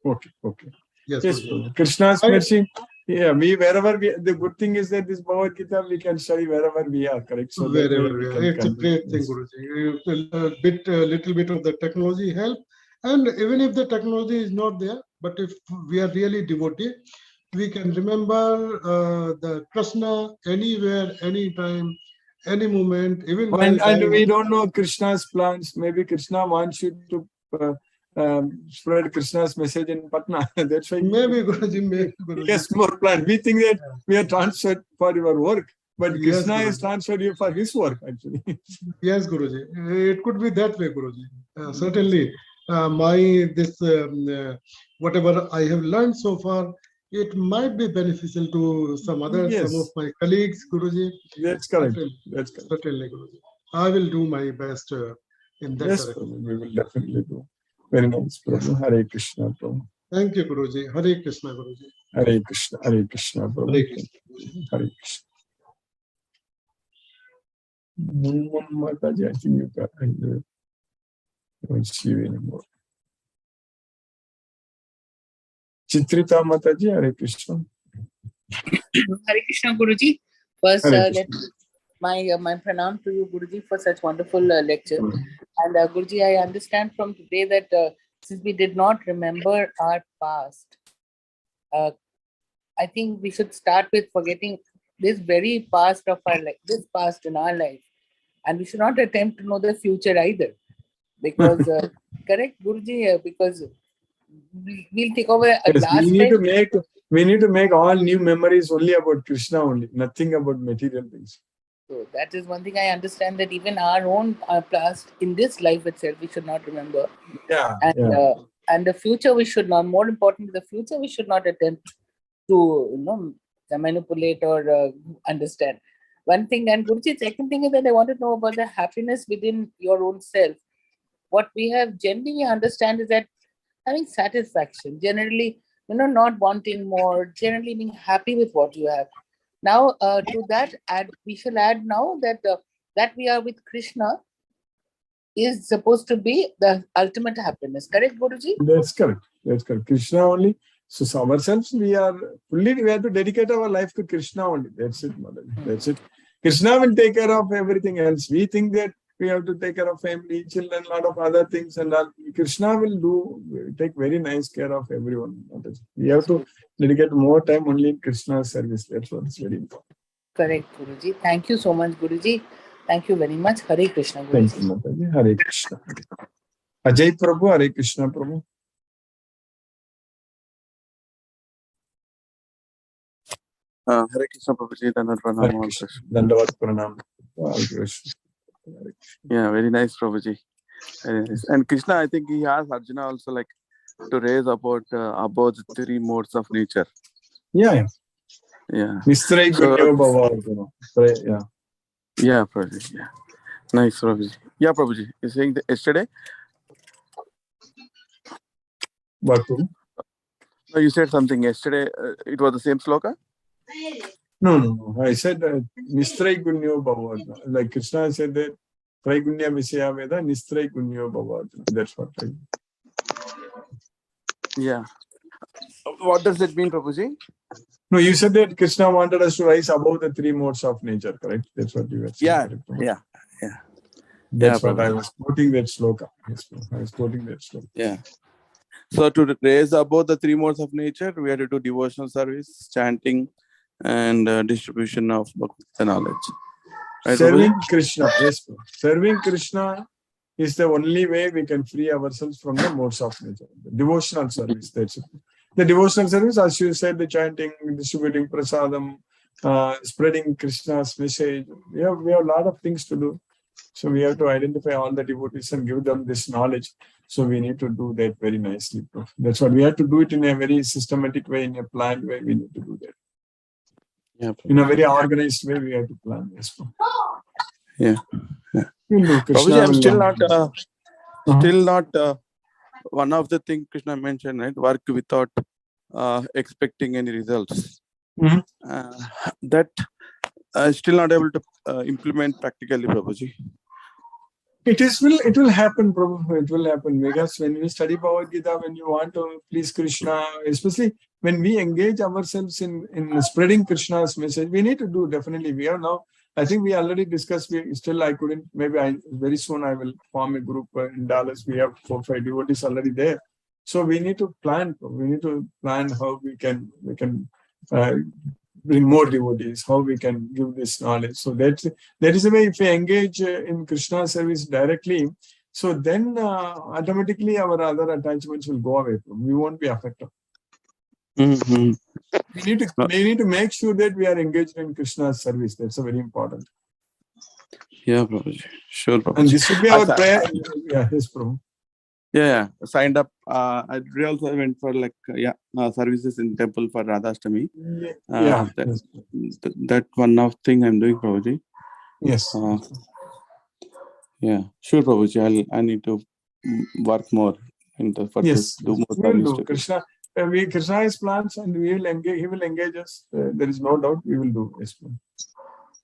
Okay, okay. Yes, Guruji. Krishna's mercy. Yeah, wherever we, the good thing is that this Bhagavad Gita we can study wherever we are, correct? So wherever we are. It's a great thing, Guruji. A little bit of the technology help. And even if the technology is not there, but if we are really devotee, we can remember the Krishna anywhere, anytime, any moment, even and we don't know Krishna's plans. Maybe Krishna wants you to spread Krishna's message in Patna. That's why. Maybe Guruji, maybe Guruji. Yes, more plan. We think that we are transferred for your work, but Yes, Krishna Guruji. is transferred you for his work, actually. Yes, Guruji. It could be that way, Guruji. Certainly, whatever I have learned so far, it might be beneficial to some others, some of my colleagues, Guruji. That's correct. Certainly, That's correct. Certainly, Guruji. I will do my best in that yes, direction. We will definitely do. Very nice, Prabhu. Yes. Hare Krishna, Prabhu. Thank you, Guruji. Hare Krishna, Guruji. Hare Krishna, Prabhu. Hare Krishna. Hare Krishna. Mataji, I think you don't see you anymore. Chitrita Mataji, Hare Krishna. Hare Krishna, Guruji. First, my pranam to you, Guruji, for such wonderful lecture. And Guruji, I understand from today that since we did not remember our past, I think we should start with forgetting this very past of our life, this past in our life, and we should not attempt to know the future either, because correct, Guruji, because we'll take over. We need to make all new memories only about Krishna only, nothing about material things. So that is one thing I understand, that even our own past in this life itself, we should not remember. Yeah. And the future, we should not, more important, the future, we should not attempt to, manipulate or understand. One thing, and Guruji, second thing is that I want to know about the happiness within your own self. What we have generally understand is that having satisfaction, generally, not wanting more, generally being happy with what you have. Now, to that, we shall add now that that we are with Krishna is supposed to be the ultimate happiness. Correct, Guruji? That's correct. That's correct. Krishna only. So ourselves, we have to dedicate our life to Krishna only. That's it, Mother. That's it. Krishna will take care of everything else. We think that we have to take care of family, children, a lot of other things, and Krishna will take very nice care of everyone. We have to dedicate more time only in Krishna's service. That's what is very important. Correct, Guruji. Thank you so much, Guruji. Thank you very much. Hare Krishna, Guruji. Thank you, Mataji. Hare Krishna. Ajay Prabhu, Hare Krishna, Prabhu. Hare Krishna, Prabhuji. Dandavad Pranam. Yeah, very nice, Prabhuji. Very nice. And Krishna, I think he asked Arjuna also to raise about the three modes of nature. Yeah. Nistray Gunyo Bhava. Yeah, Prabhuji. Yeah. Nice, Prabhuji. Yeah, Prabhuji. You're saying that yesterday? What? No, you said something yesterday. It was the same sloka? No. I said Nistray Gunyo Bhava. Like Krishna said that Traigunya Visaya Veda, Nistray Gunyo Bhava. That's what I mean. Yeah. What does that mean, Prabhuji? No, you said that Krishna wanted us to rise above the three modes of nature, correct? That's what you were saying. Yeah. That's what I was quoting that sloka. I was quoting that sloka. Yeah. So to raise above the three modes of nature, we had to do devotional service, chanting, and distribution of Bhagavad Gita knowledge. Right, Serving Krishna, yes. Serving Krishna is the only way we can free ourselves from the modes of nature. The devotional service, that's it. The devotional service, as you said, the chanting, distributing prasadam, spreading Krishna's message. We have a lot of things to do. So we have to identify all the devotees and give them this knowledge. So we need to do that very nicely. That's what we have to do it in a very systematic way, in a planned way. We need to do that. Yeah. In a very organized way, we have to plan. Yes. Yeah. We'll do. Krishna Prabhuji, I'm will still not one of the things Krishna mentioned, right? Work without expecting any results. That still not able to implement practically, Prabhuji. It will happen, Prabhu. It will happen, because when we study Bhagavad Gita, when you want to please Krishna, especially when we engage ourselves in spreading Krishna's message, we need to do, definitely. We are now, I think we already discussed, I couldn't, very soon I will form a group in Dallas. We have 4 or 5 devotees already there. So we need to plan how we can bring more devotees, how we can give this knowledge. So that is the way, if we engage in Krishna service directly, so then automatically our other attachments will go away. We won't be affected. Mm-hmm. We need to make sure that we are engaged in Krishna's service. That's very important. Yeah, Prabhuji. Sure, Prabhuji. And this should be our prayer. Yeah, yes, Prabhu. Yeah, signed up. I also went for services in temple for Radhashtami. That one of thing I'm doing, Prabhuji. Yes. Yeah, sure, Prabhuji. I need to work more to do more service. Krishna has plans, and we will engage. He will engage us. There is no doubt. We will do. Yes, Prabhu.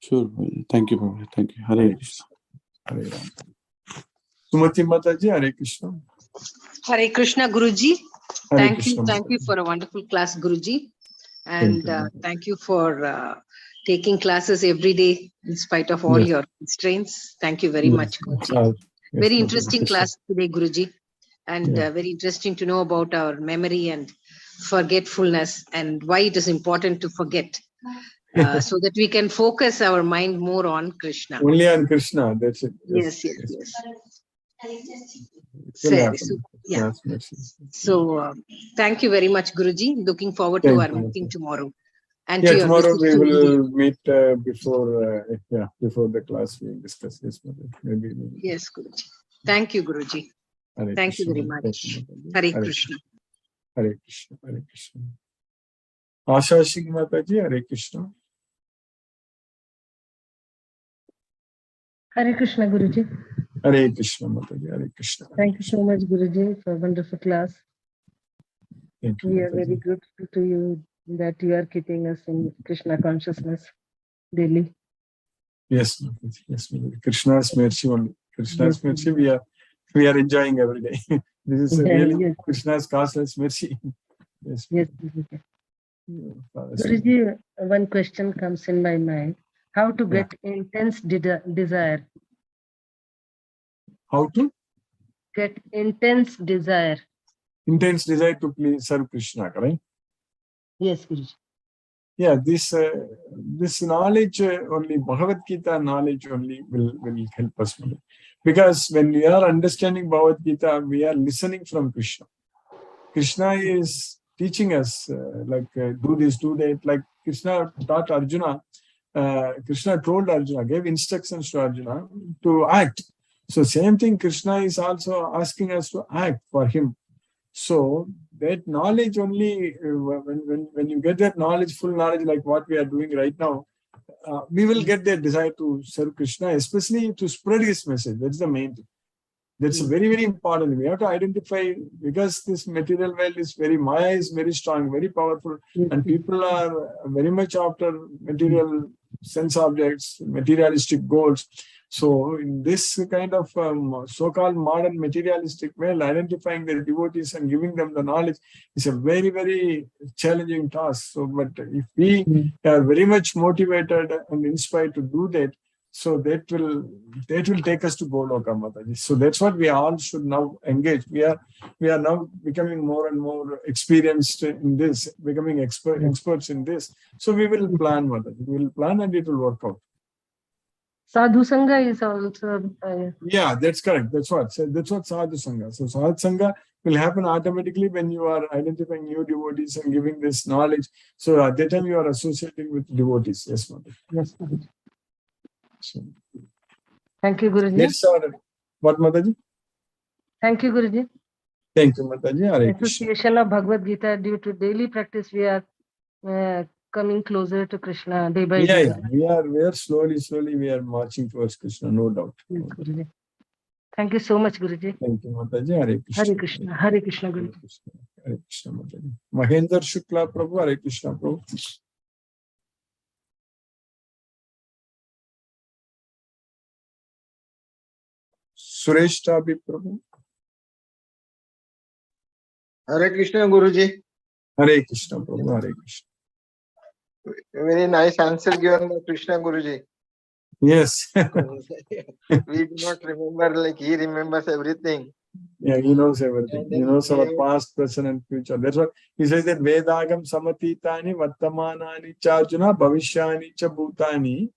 Sure, Prabhuji. Thank you, Prabhuji. Thank you. Hare Krishna. Hare Ram. Sumati Mataji, Hare Krishna. Hare Krishna, Guruji. Hare Thank Krishna, you for a wonderful class, Guruji. And thank you for taking classes every day in spite of all your constraints. Thank you very much, Guruji. Very interesting class today, Guruji. And very interesting to know about our memory and forgetfulness and why it is important to forget. So that we can focus our mind more on Krishna. Only on Krishna, that's it. Yes. So thank you very much, Guruji. Looking forward to our meeting tomorrow. And tomorrow we will meet before the class. We discuss this. Maybe. Yes, Guruji. Thank you, Guruji. Thank you very much. Hare Krishna. Hare Krishna. Hare Krishna. Asha Singh Mataji, Hare Krishna. Hare Krishna, Guruji. Hare Krishna, Mataji. Hare Krishna. Thank you so much, Guruji, for a wonderful class. Thank you, we are very grateful to you that you are keeping us in Krishna consciousness daily. Yes, Mataji. Yes, Mataji. Krishna's mercy only. Krishna's mercy we are enjoying every day. This is really Krishna's causeless mercy. Yes. Guruji, one question comes in my mind. How to get intense desire? How to? Get intense desire. Intense desire to please serve Krishna, correct? Yes, Guruji. Yeah, this knowledge only, Bhagavad Gita knowledge only will help us. Because when we are understanding Bhagavad Gita, we are listening from Krishna. Krishna is teaching us, do this, do that. Like Krishna taught Arjuna, Krishna told Arjuna, gave instructions to Arjuna to act. So same thing, Krishna is also asking us to act for him. So that knowledge only, when you get that knowledge, full knowledge like what we are doing right now, we will get that desire to serve Krishna, especially to spread his message. That's the main thing. That's very, very important. We have to identify, because this material world is Maya is very strong, very powerful, and people are very much after material sense objects, materialistic goals. So in this kind of so-called modern materialistic world, identifying the devotees and giving them the knowledge is a very, very challenging task. So, but if we are very much motivated and inspired to do that, so that will take us to Goloka, Mataji. So that's what we all should now engage. We are now becoming more and more experienced in this, becoming experts in this. So we will plan, Mataji. We will plan and it will work out. Sadhu Sangha is also. Yeah, that's correct. That's what Sadhu Sangha. So Sadhu Sangha will happen automatically when you are identifying new devotees and giving this knowledge. So at that time you are associating with devotees. Yes, Mother. Yes, Guruji. So, Thank you, Guruji. next order. What, Mataji? Thank you, Guruji. Thank you, Mataji. Hare Krishna. Association of Bhagavad Gita, due to daily practice, we are coming closer to Krishna day by day. Yeah. We are slowly we are marching towards Krishna, no doubt. Yes, Guruji. Thank you so much, Guruji. Thank you, Mataji. Hare Krishna. Hare Krishna. Hare Krishna, Guruji. Hare Krishna, Mataji. Mahendra Shukla Prabhu. Hare Krishna, Prabhu. Suresh Tabi Prabhu. Hare Krishna, Guruji. Hare Krishna, Prabhu. Hare Krishna. Very nice answer given by Krishna, Guruji. Yes. We do not remember like he remembers everything. Yeah, he knows everything. He knows our past, present, and future. That's what he says, that Vedagam samatitani vattamanani charjuna bhavishyani cha bhutani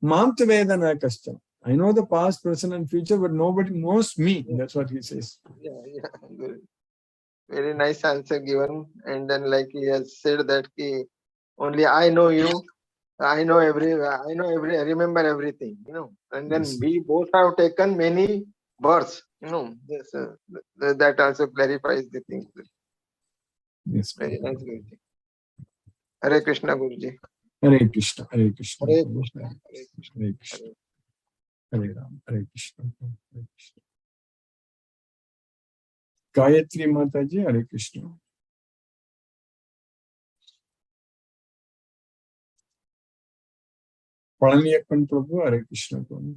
mam tu vedana kaschana. I know the past, present, and future, but nobody knows me. That's what he says. Yeah, good. Very nice answer given. And then like he has said that only I know you. I remember everything, and then we both have taken many births, this, that also clarifies the things. Yes. Very nice, Guruji. Hare Krishna, Guruji. Hare Krishna, Hare Krishna. Hare Krishna, Hare Krishna. Hare Krishna. Hare Ram, Hare Krishna. Hare Krishna. Gayatri Mataji, Hare Krishna. Palaniappan Prabhu, Hare Krishna Prabhu.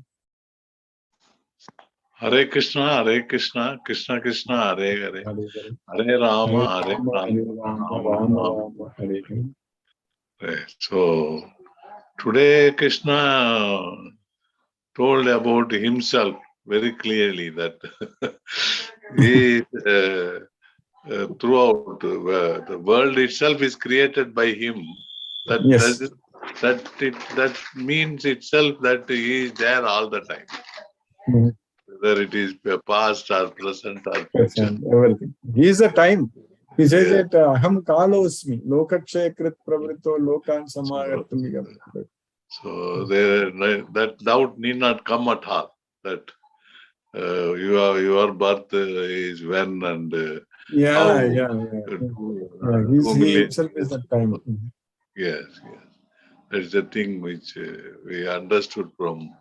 Hare Krishna, Hare Krishna, Krishna Krishna, Hare Hare, Hare Rama, Hare Rama, Hare Hare. So today Krishna told about himself very clearly that he throughout the world itself is created by him. That means itself that he is there all the time. Mm-hmm. Whether it is past or present or future. Everything. He is the time. He says that aham kalosmi lokakshay krit pravrito lokan samagattam. So that doubt need not come at all. That your birth is when and how. He himself is the time. Yes. That's the thing which we understood from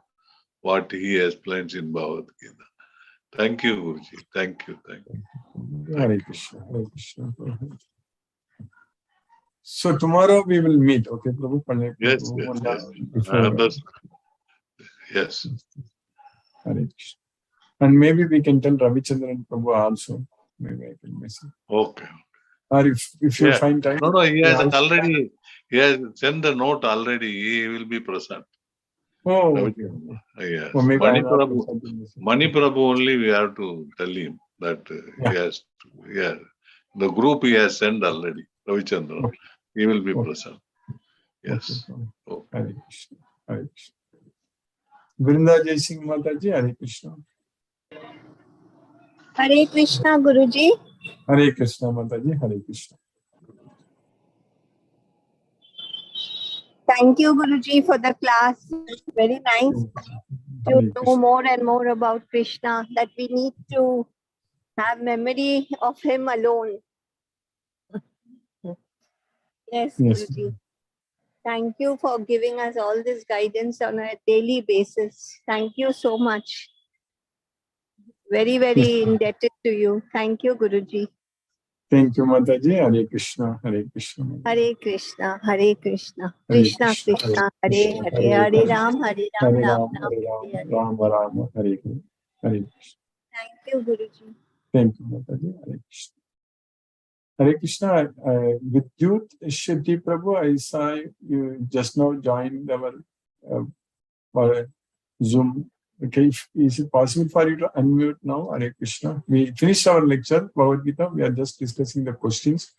what he explains in Bhagavad Gita. Thank you, Guruji. Thank you. Hare Krishna. Hare Krishna. So tomorrow we will meet. Okay, Prabhu? Yes. I understand. Yes. Hare Krishna. And maybe we can tell Ravichandran Prabhu also. Maybe I can message. Okay. Or if you find time. No, he has sent the note already. He will be present. Oh, okay. Yes. Well, Mani Prabhu only we have to tell him that he has to, the group he has sent already, Ravichandran. Okay. He will be present. Yes. Okay. Hare Krishna. Hare Krishna. Vrinda Jai Singh Mataji, Hare Krishna. Hare Krishna, Guruji. Hare Krishna, Mataji, Hare Krishna. Thank you, Guruji, for the class. Very nice to know more and more about Krishna, that we need to have memory of him alone. Yes, Guruji. Thank you for giving us all this guidance on a daily basis. Thank you so much. Very, very indebted to you. Thank you, Guruji. Thank you, Mataji. Hare Krishna. Hare Krishna. Hare Krishna. Hare Krishna. Krishna Krishna. Hare Hare. Hare Ram. Hare Ram. Ram Ram. Hare Krishna. Thank you, Guruji. Thank you, Mataji. Hare Krishna. Hare Krishna. With you, Shruti Prabhu, I saw you just now joined our Zoom. Okay, is it possible for you to unmute now? Hare Krishna. We finished our lecture, Bhagavad Gita. We are just discussing the questions.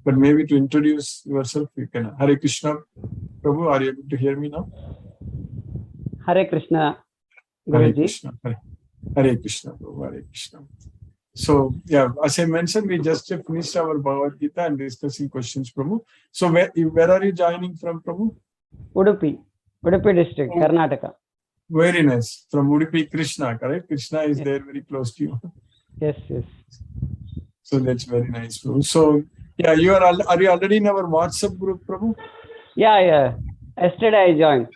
But maybe to introduce yourself, you can. Hare Krishna. Prabhu, are you able to hear me now? Hare Krishna, Hare Guruji. Krishna. Hare Krishna, Prabhu. Hare Krishna. So, yeah, as I mentioned, we just finished our Bhagavad Gita and discussing questions, Prabhu. So, where are you joining from, Prabhu? Udupi district, Karnataka. Very nice. From Udupi, Krishna, correct? Krishna is there very close to you. Yes, yes. So, that's very nice, Prabhu. So, yeah, are you already in our WhatsApp group, Prabhu? Yeah. Yesterday I joined.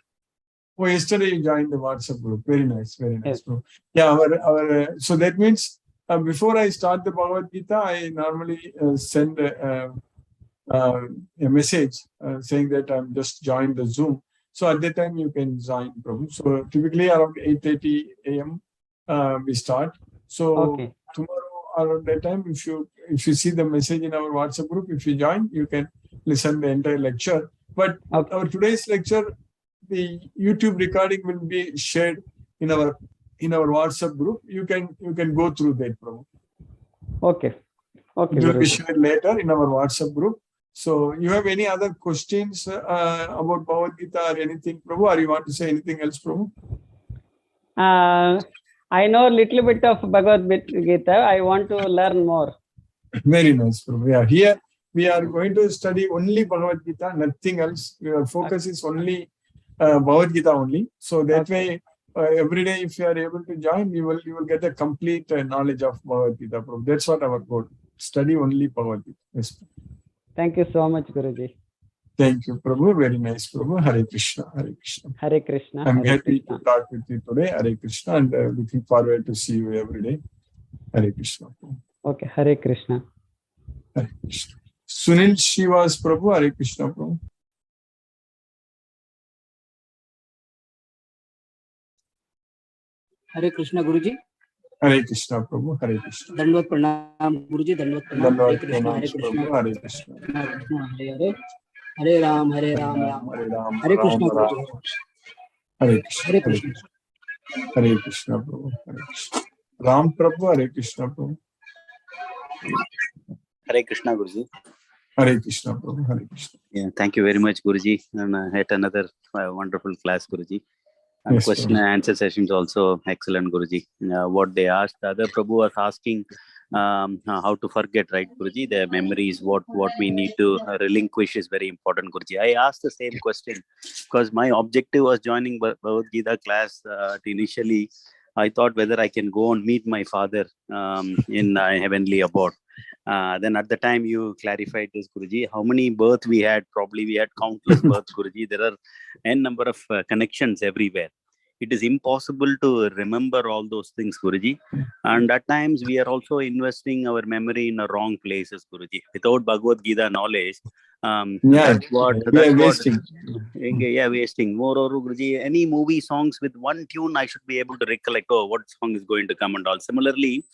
Oh, yesterday you joined the WhatsApp group. Very nice, Prabhu. Yeah, so that means before I start the Bhagavad Gita, I normally send a message saying that I'm just joined the Zoom. So at that time you can join, Prabhu. So typically around 8:30 a.m. We start. So tomorrow around that time, if you see the message in our WhatsApp group, if you join, you can listen the entire lecture. But our today's lecture, the YouTube recording will be shared in our WhatsApp group. You can go through that, Prabhu. Okay. It will be shared later in our WhatsApp group. So, you have any other questions about Bhagavad Gita or anything, Prabhu? Or you want to say anything else, Prabhu? I know a little bit of Bhagavad Gita. I want to learn more. Very nice, Prabhu. Yeah, here we are going to study only Bhagavad Gita, nothing else. Our focus is only Bhagavad Gita only. So that way, every day, if you are able to join, you will get a complete knowledge of Bhagavad Gita, Prabhu. That's what our goal. Study only Bhagavad Gita. Yes. Thank you so much, Guruji. Thank you, Prabhu. Very nice, Prabhu. Hare Krishna. Hare Krishna. Hare Krishna. I'm Hare happy Krishna. to talk with you today. Hare Krishna. And looking forward to see you every day. Hare Krishna. Okay. Hare Krishna. Hare Krishna. Sunil Shivas, Prabhu. Hare Krishna, Prabhu. Hare Krishna, Guruji. Hare Krishna, Prabhu. Hare Krishna. Dandvat Pranam, Guruji. Dandvat Pranam. Hare Krishna. Hare Krishna. Hare Krishna. Hare Krishna. Hare Hare Ram. Hare Ram. Hare Ram. Hare Krishna, Guruji. Hare Krishna. Hare Krishna. Hare Krishna, Prabhu. Hare Krishna. Ram Prabhu. Hare Krishna, Prabhu. Hare Krishna, Guruji. Hare Krishna, Prabhu. Hare Krishna. Yeah, thank you very much, Guruji. And yet another wonderful class, Guruji. And Yes, question and answer sessions also excellent, Guruji. What they asked, the other Prabhu was asking how to forget, right, Guruji? The memories, what we need to relinquish is very important, Guruji. I asked the same question because my objective was joining Bhagavad Gita class initially. I thought whether I can go and meet my father in heavenly abode. Then at the time you clarified this, Guruji, how many births we had. Probably we had countless births, Guruji. There are n number of connections everywhere. It is impossible to remember all those things, Guruji. And at times we are also investing our memory in the wrong places, Guruji. Without Bhagavad Gita knowledge, that's what wasting. Wasting. Moreover, Guruji, any movie songs with one tune, I should be able to recollect, oh, what song is going to come and all. Similarly,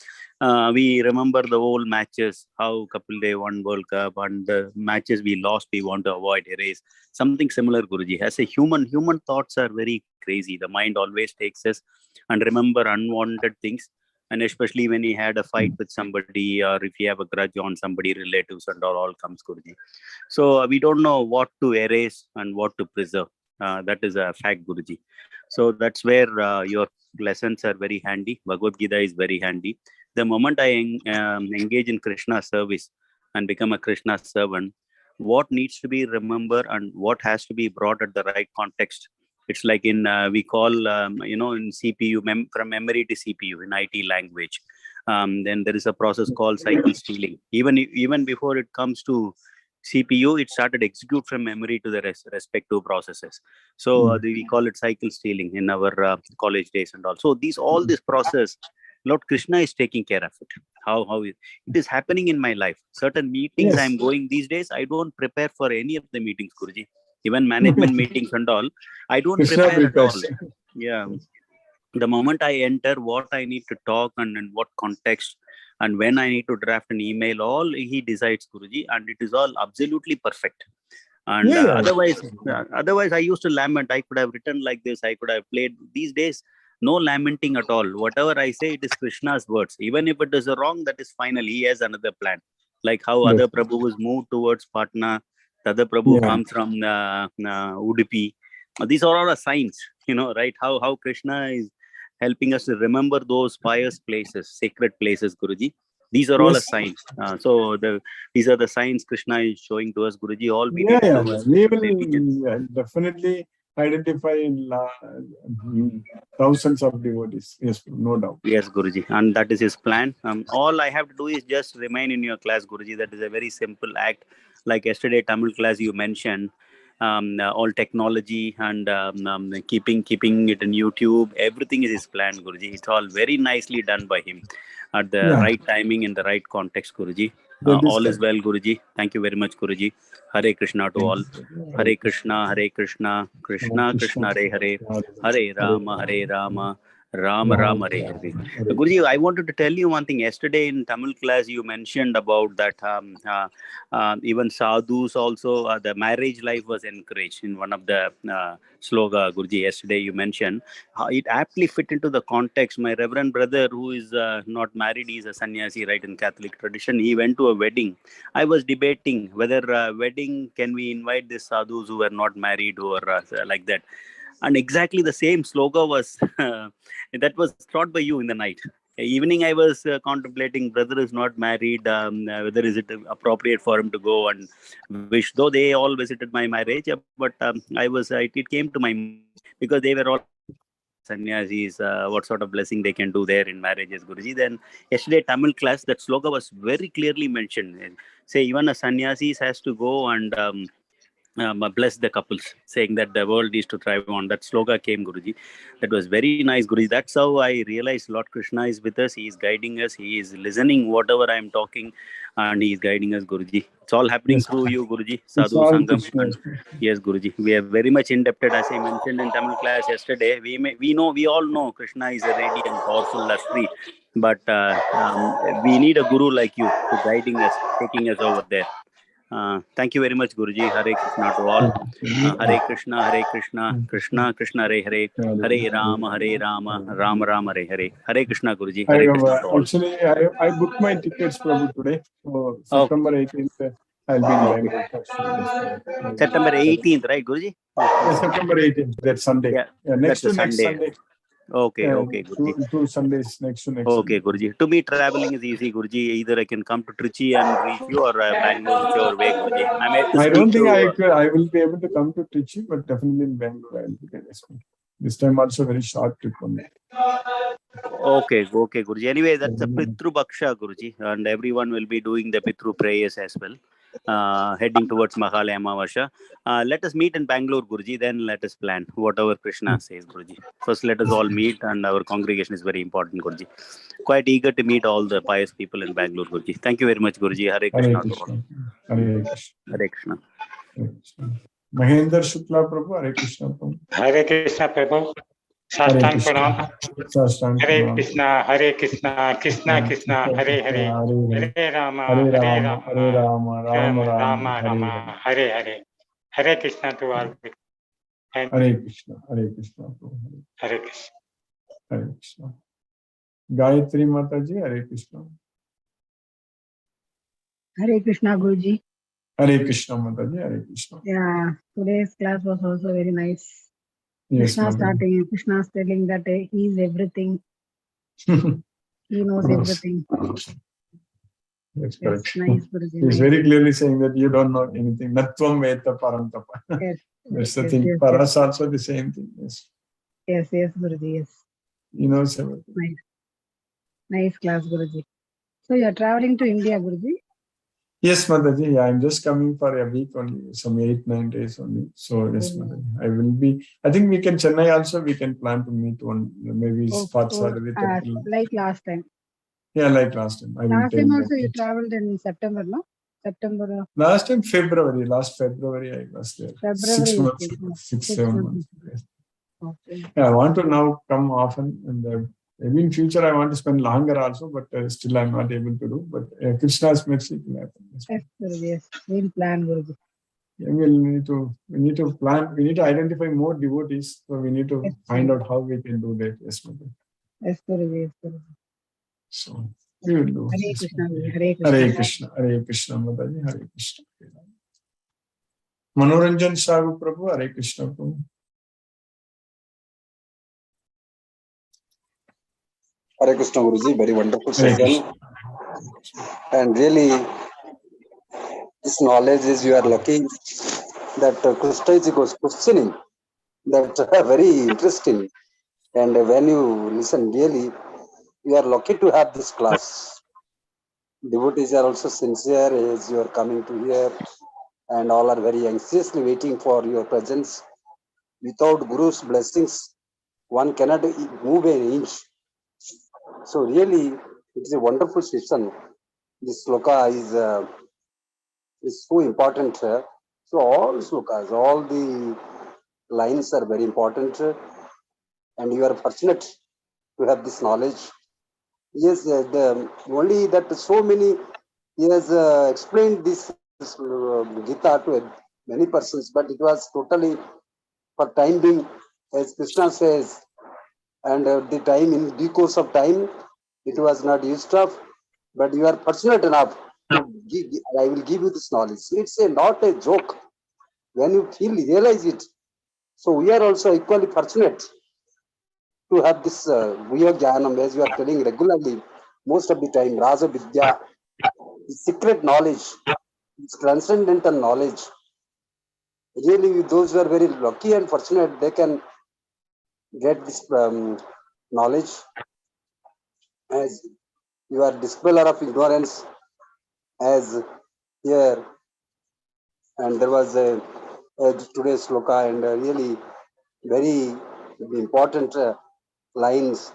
we remember the old matches, how Kapil Dev won World Cup, and the matches we lost, we want to avoid, erase. Something similar, Guruji. As a human thoughts are very crazy. The mind always takes us and remember unwanted things. And especially when he had a fight with somebody, or if you have a grudge on somebody, relatives and all comes, Guruji. So we don't know what to erase and what to preserve. That is a fact, Guruji. So that's where your lessons are very handy. Bhagavad Gita is very handy. The moment I engage in Krishna service and become a Krishna servant, what needs to be remembered and what has to be brought at the right context. It's like in we call in CPU from memory to CPU in IT language. Then there is a process called cycle stealing. Even before it comes to CPU, it started execute from memory to the respective processes. So we call it cycle stealing in our college days and all. So all this process, Lord Krishna is taking care of it. How it is happening in my life. Certain meetings I'm going these days, I don't prepare for any of the meetings, Guruji. Even management meetings and all, I don't prepare at all. Yeah. The moment I enter what I need to talk and in what context and when I need to draft an email, all he decides, Guruji, and it is all absolutely perfect. And otherwise I used to lament. I could have written like this. I could have played. These days, no lamenting at all. Whatever I say, it is Krishna's words. Even if it is wrong, that is final. He has another plan. Like how other Prabhu was moved towards Patna. The other Prabhu comes from Udupi. These are all signs. right? How Krishna is helping us to remember those pious places, sacred places, Guruji. These are all a sign. These are the signs Krishna is showing to us, Guruji. All we need to do is We will definitely identify thousands of devotees. Yes, no doubt. Yes, Guruji, and that is his plan. All I have to do is just remain in your class, Guruji. That is a very simple act. Like yesterday, Tamil class, you mentioned all technology and keeping it in YouTube. Everything is his plan, Guruji. It's all very nicely done by him at the right timing in the right context, Guruji. All is well, Guruji. Thank you very much, Guruji. Hare Krishna to all. Hare Krishna, Hare Krishna, Krishna Krishna, Hare Hare, Hare Rama, Rama Rama, Hare Hare. Guruji, I wanted to tell you one thing. Yesterday in Tamil class, you mentioned about that even sadhus also, the marriage life was encouraged in one of the sloga, Guruji. Yesterday you mentioned it aptly fit into the context. My reverend brother, who is not married, he's a sannyasi, right, in Catholic tradition. He went to a wedding. I was debating whether wedding, can we invite these sadhus who are not married or like that. And exactly the same sloga was that was taught by you in the night. Evening, I was contemplating, brother is not married, whether is it appropriate for him to go and wish, though they all visited my marriage, but it came to my mind because they were all sannyasis, what sort of blessing they can do there in marriages, Guruji. Then yesterday Tamil class, that sloka was very clearly mentioned. Say even a sannyasis has to go and bless the couples, saying that the world is to thrive on. That sloga came, Guruji. That was very nice, Guruji. That's how I realized Lord Krishna is with us. He is guiding us. He is listening whatever I am talking, and he is guiding us, Guruji. It's all happening through you, Guruji. Sadhu Sangam. Yes, Guruji. We are very much indebted, as I mentioned in Tamil class yesterday. We all know Krishna is a radiant, powerful Lakshmi, but we need a guru like you to guiding us, taking us over there. Thank you very much, Guruji. Hare Krishna to all. Hare Krishna, Krishna Krishna, Hare Hare, Hare Rama, Rama Rama, Hare Hare. Hare Krishna, Guruji. Hare Krishna to all. Actually, I booked my tickets, Prabhu, today. So September 18th, I'll be in Bangalore. September 18th, right, Guruji? Yeah, September 18th, that Sunday. Yeah, next Sunday. Okay, Guruji. Two Sundays next to next. Okay, Guruji. To me, traveling is easy, Guruji. Either I can come to Trichy and reach you, or Bangalore, whichever way, Guruji. I don't think I will be able to come to Trichy, but definitely in Bangalore I will be there. This time also very short trip only. Okay, Guruji. Anyway, that's a Pitru Bhaksha, Guruji, and everyone will be doing the Pitru prayers as well. Heading towards Mahalaya Amavasya. Let us meet in Bangalore, Guruji, then let us plan whatever Krishna says, Guruji. First, let us all meet, and our congregation is very important, Guruji. Quite eager to meet all the pious people in Bangalore, Guruji. Thank you very much, Guruji. Hare Krishna. Hare Krishna. Hare Krishna. Mahendra Shukla Prabhu, Hare Krishna Prabhu. Hare Krishna Prabhu. Sastang Pranam. Hare Krishna, Krishna Krishna, Hare Hare, Hare Rama, Rama, Hare Hare. Hare Krishna to all. Hare Krishna, Prabhu. Hare Krishna. Hare Krishna. Gayatri Mataji, Hare Krishna. Hare Krishna, Guruji. Hare Krishna, Mataji, Hare Krishna. Yeah, today's class was also very nice. Yes, Krishna is telling that he is everything. He knows everything. That's correct. Nice, He's very clearly saying that you don't know anything. Natvam veta parantapa. Yes. That's the thing. Paras also the same thing. Yes, Guruji, yes. He knows everything. Nice class, Guruji. So you are traveling to India, Guruji? Yes, Mataji. I'm just coming for a week only, some 8-9 days only. So yes, Mataji. I will be. I think we can Chennai also. We can plan to meet one. Maybe like last time. Yeah, like last time. Last time also you traveled in September, no? September. Last time February. Last February I was there. February. 6 months. 7 months. Yes. Okay. Yeah, I want to now come often, and maybe in future I want to spend longer also, but still I'm not able to do. But Krishna's mercy will happen. Yes, Guruji. Yes, we'll plan, Guruji. Yeah, we need to plan. We need to identify more devotees. So we need to find out how we can do that. Yes, Mother. Yes, Guruji. So we will do. Hare Krishna. Hare Krishna. Hare Krishna. Hare Krishna, Mataji. Hare Krishna. Manoranjan Sagu Prabhu. Hare Krishna Prabhu. Hare Krishna Guruji, very wonderful Hare session. Krishna. And really, this knowledge is you are lucky that Krishna is questioning that very interesting. And when you listen, really, you are lucky to have this class. Devotees are also sincere as you are coming to here, and all are very anxiously waiting for your presence. Without Guru's blessings, one cannot move an inch. So really, it is a wonderful session. This sloka is so important. So all slokas, all the lines are very important, and you are fortunate to have this knowledge. Yes, only that so many, he has explained this Gita to many persons, but it was totally for time being, as Krishna says, and the time in due course of time, it was not used of, but you are fortunate enough to give, I will give you this knowledge. It's not a joke. When you realize it, so we are also equally fortunate to have this Guya Jnanam, as you are telling regularly, most of the time, Raja Vidya, secret knowledge, it's transcendental knowledge. Really, those who are very lucky and fortunate, they can get this knowledge. As you are dispeller of ignorance, as here, and there was a today's sloka, and really very important lines.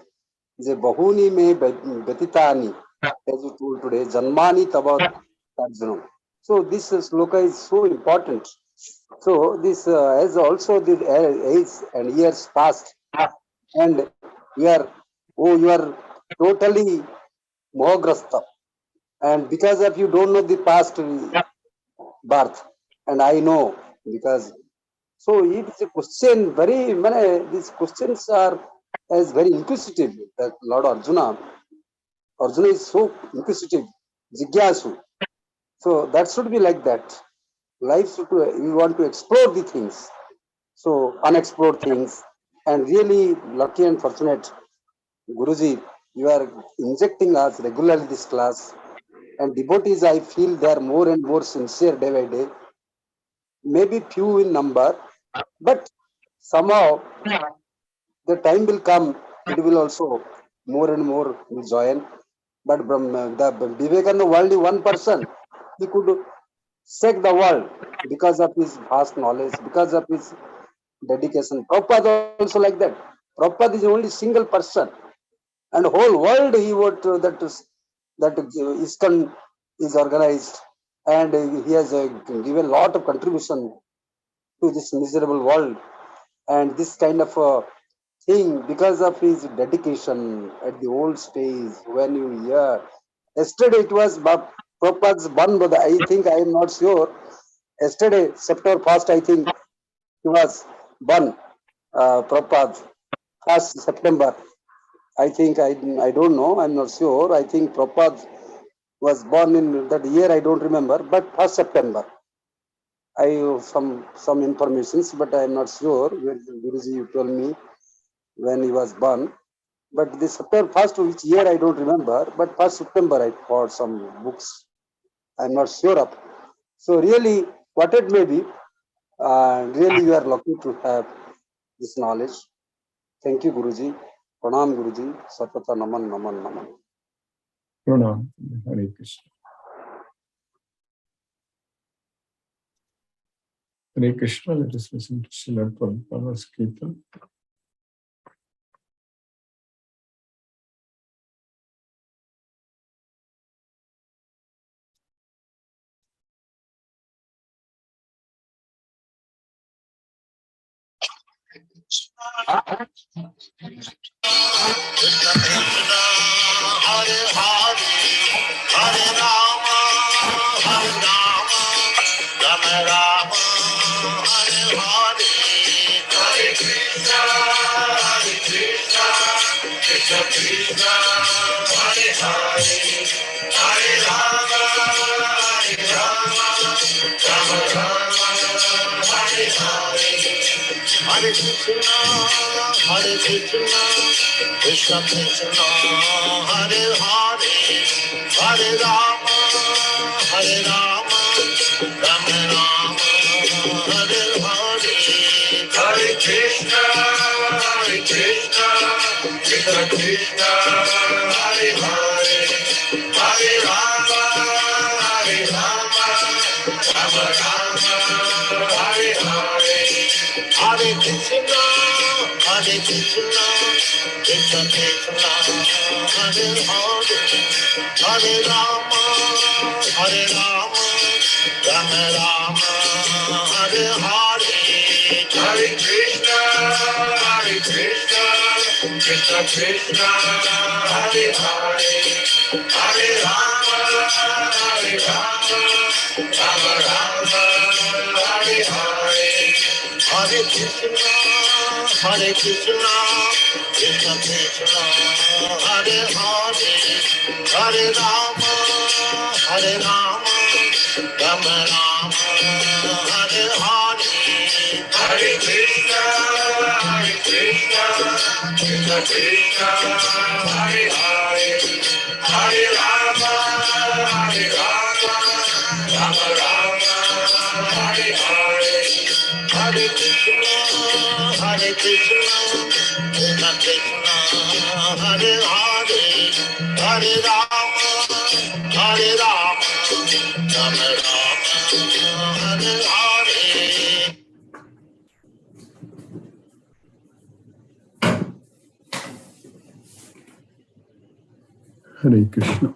The Bahuni me Betitani, as you told today, Janmani Tabat Arjunam. So this sloka is so important. So this as also the age and years passed, and you are totally mohagrasta, and because of you don't know the past birth, and I know because so it is a question very many these questions are as very inquisitive that Lord Arjuna is so inquisitive, Jigyasu. So that should be like that. Life should we want to explore the things. So unexplored things, and really lucky and fortunate, Guruji, you are injecting us regularly this class, and devotees I feel they are more and more sincere day by day. Maybe few in number, but somehow the time will come. It will also more and more will join. But from the Vivekananda world, one person he could shake the world because of his vast knowledge, because of his dedication. Prabhupada also like that. Prabhupada is only single person, and whole world he would that ISKCON is organized, and he has given a lot of contribution to this miserable world, and this kind of thing because of his dedication at the old stage. When you hear yesterday it was Prabhupada's born, but I think I am not sure. Yesterday, September 1st, I think he was born. Prabhupada, 1st September. I think I don't know. I'm not sure. I think Prabhupada was born in that year. I don't remember, but 1st September. I have some informations, but I am not sure. Guruji, you told me when he was born. But this September 1st, which year I don't remember. But 1st September, I bought some books. I'm not sure of. So really, what it may be, really you are lucky to have this knowledge. Thank you, Guruji. Pranam, Guruji. Satata Naman, Naman, Naman. Pranam. Hare Krishna. Hare Krishna. Let us listen to Srila Prabhupada's Kirtan. Hare Krishna, Krishna Krishna, Hare Hare, Hare Rama, Rama Rama, Hare Hare. Hare Krishna, Krishna Krishna, Hare Hare, Hare Rama, Rama Rama, Hare Hare. Hare Krishna, Krishna Krishna, Hare Hare, Hare Rama, Rama Rama, Hare Hare. Hare Krishna, Krishna Krishna, Hare Hare, Hare Rama, Rama Rama, Hare Hare. Hare Krishna, Krishna Krishna, Hare Hare, Hare Rama, Rama Rama, Hare Hare. Hare Krishna, Krishna Krishna, Hare Hare, Hare Rama, Rama Rama, Hare Hare. Hare Krishna, Krishna Krishna, Hare Hare, Hare Rama, Rama Rama, Hare Hare. Hare Krishna.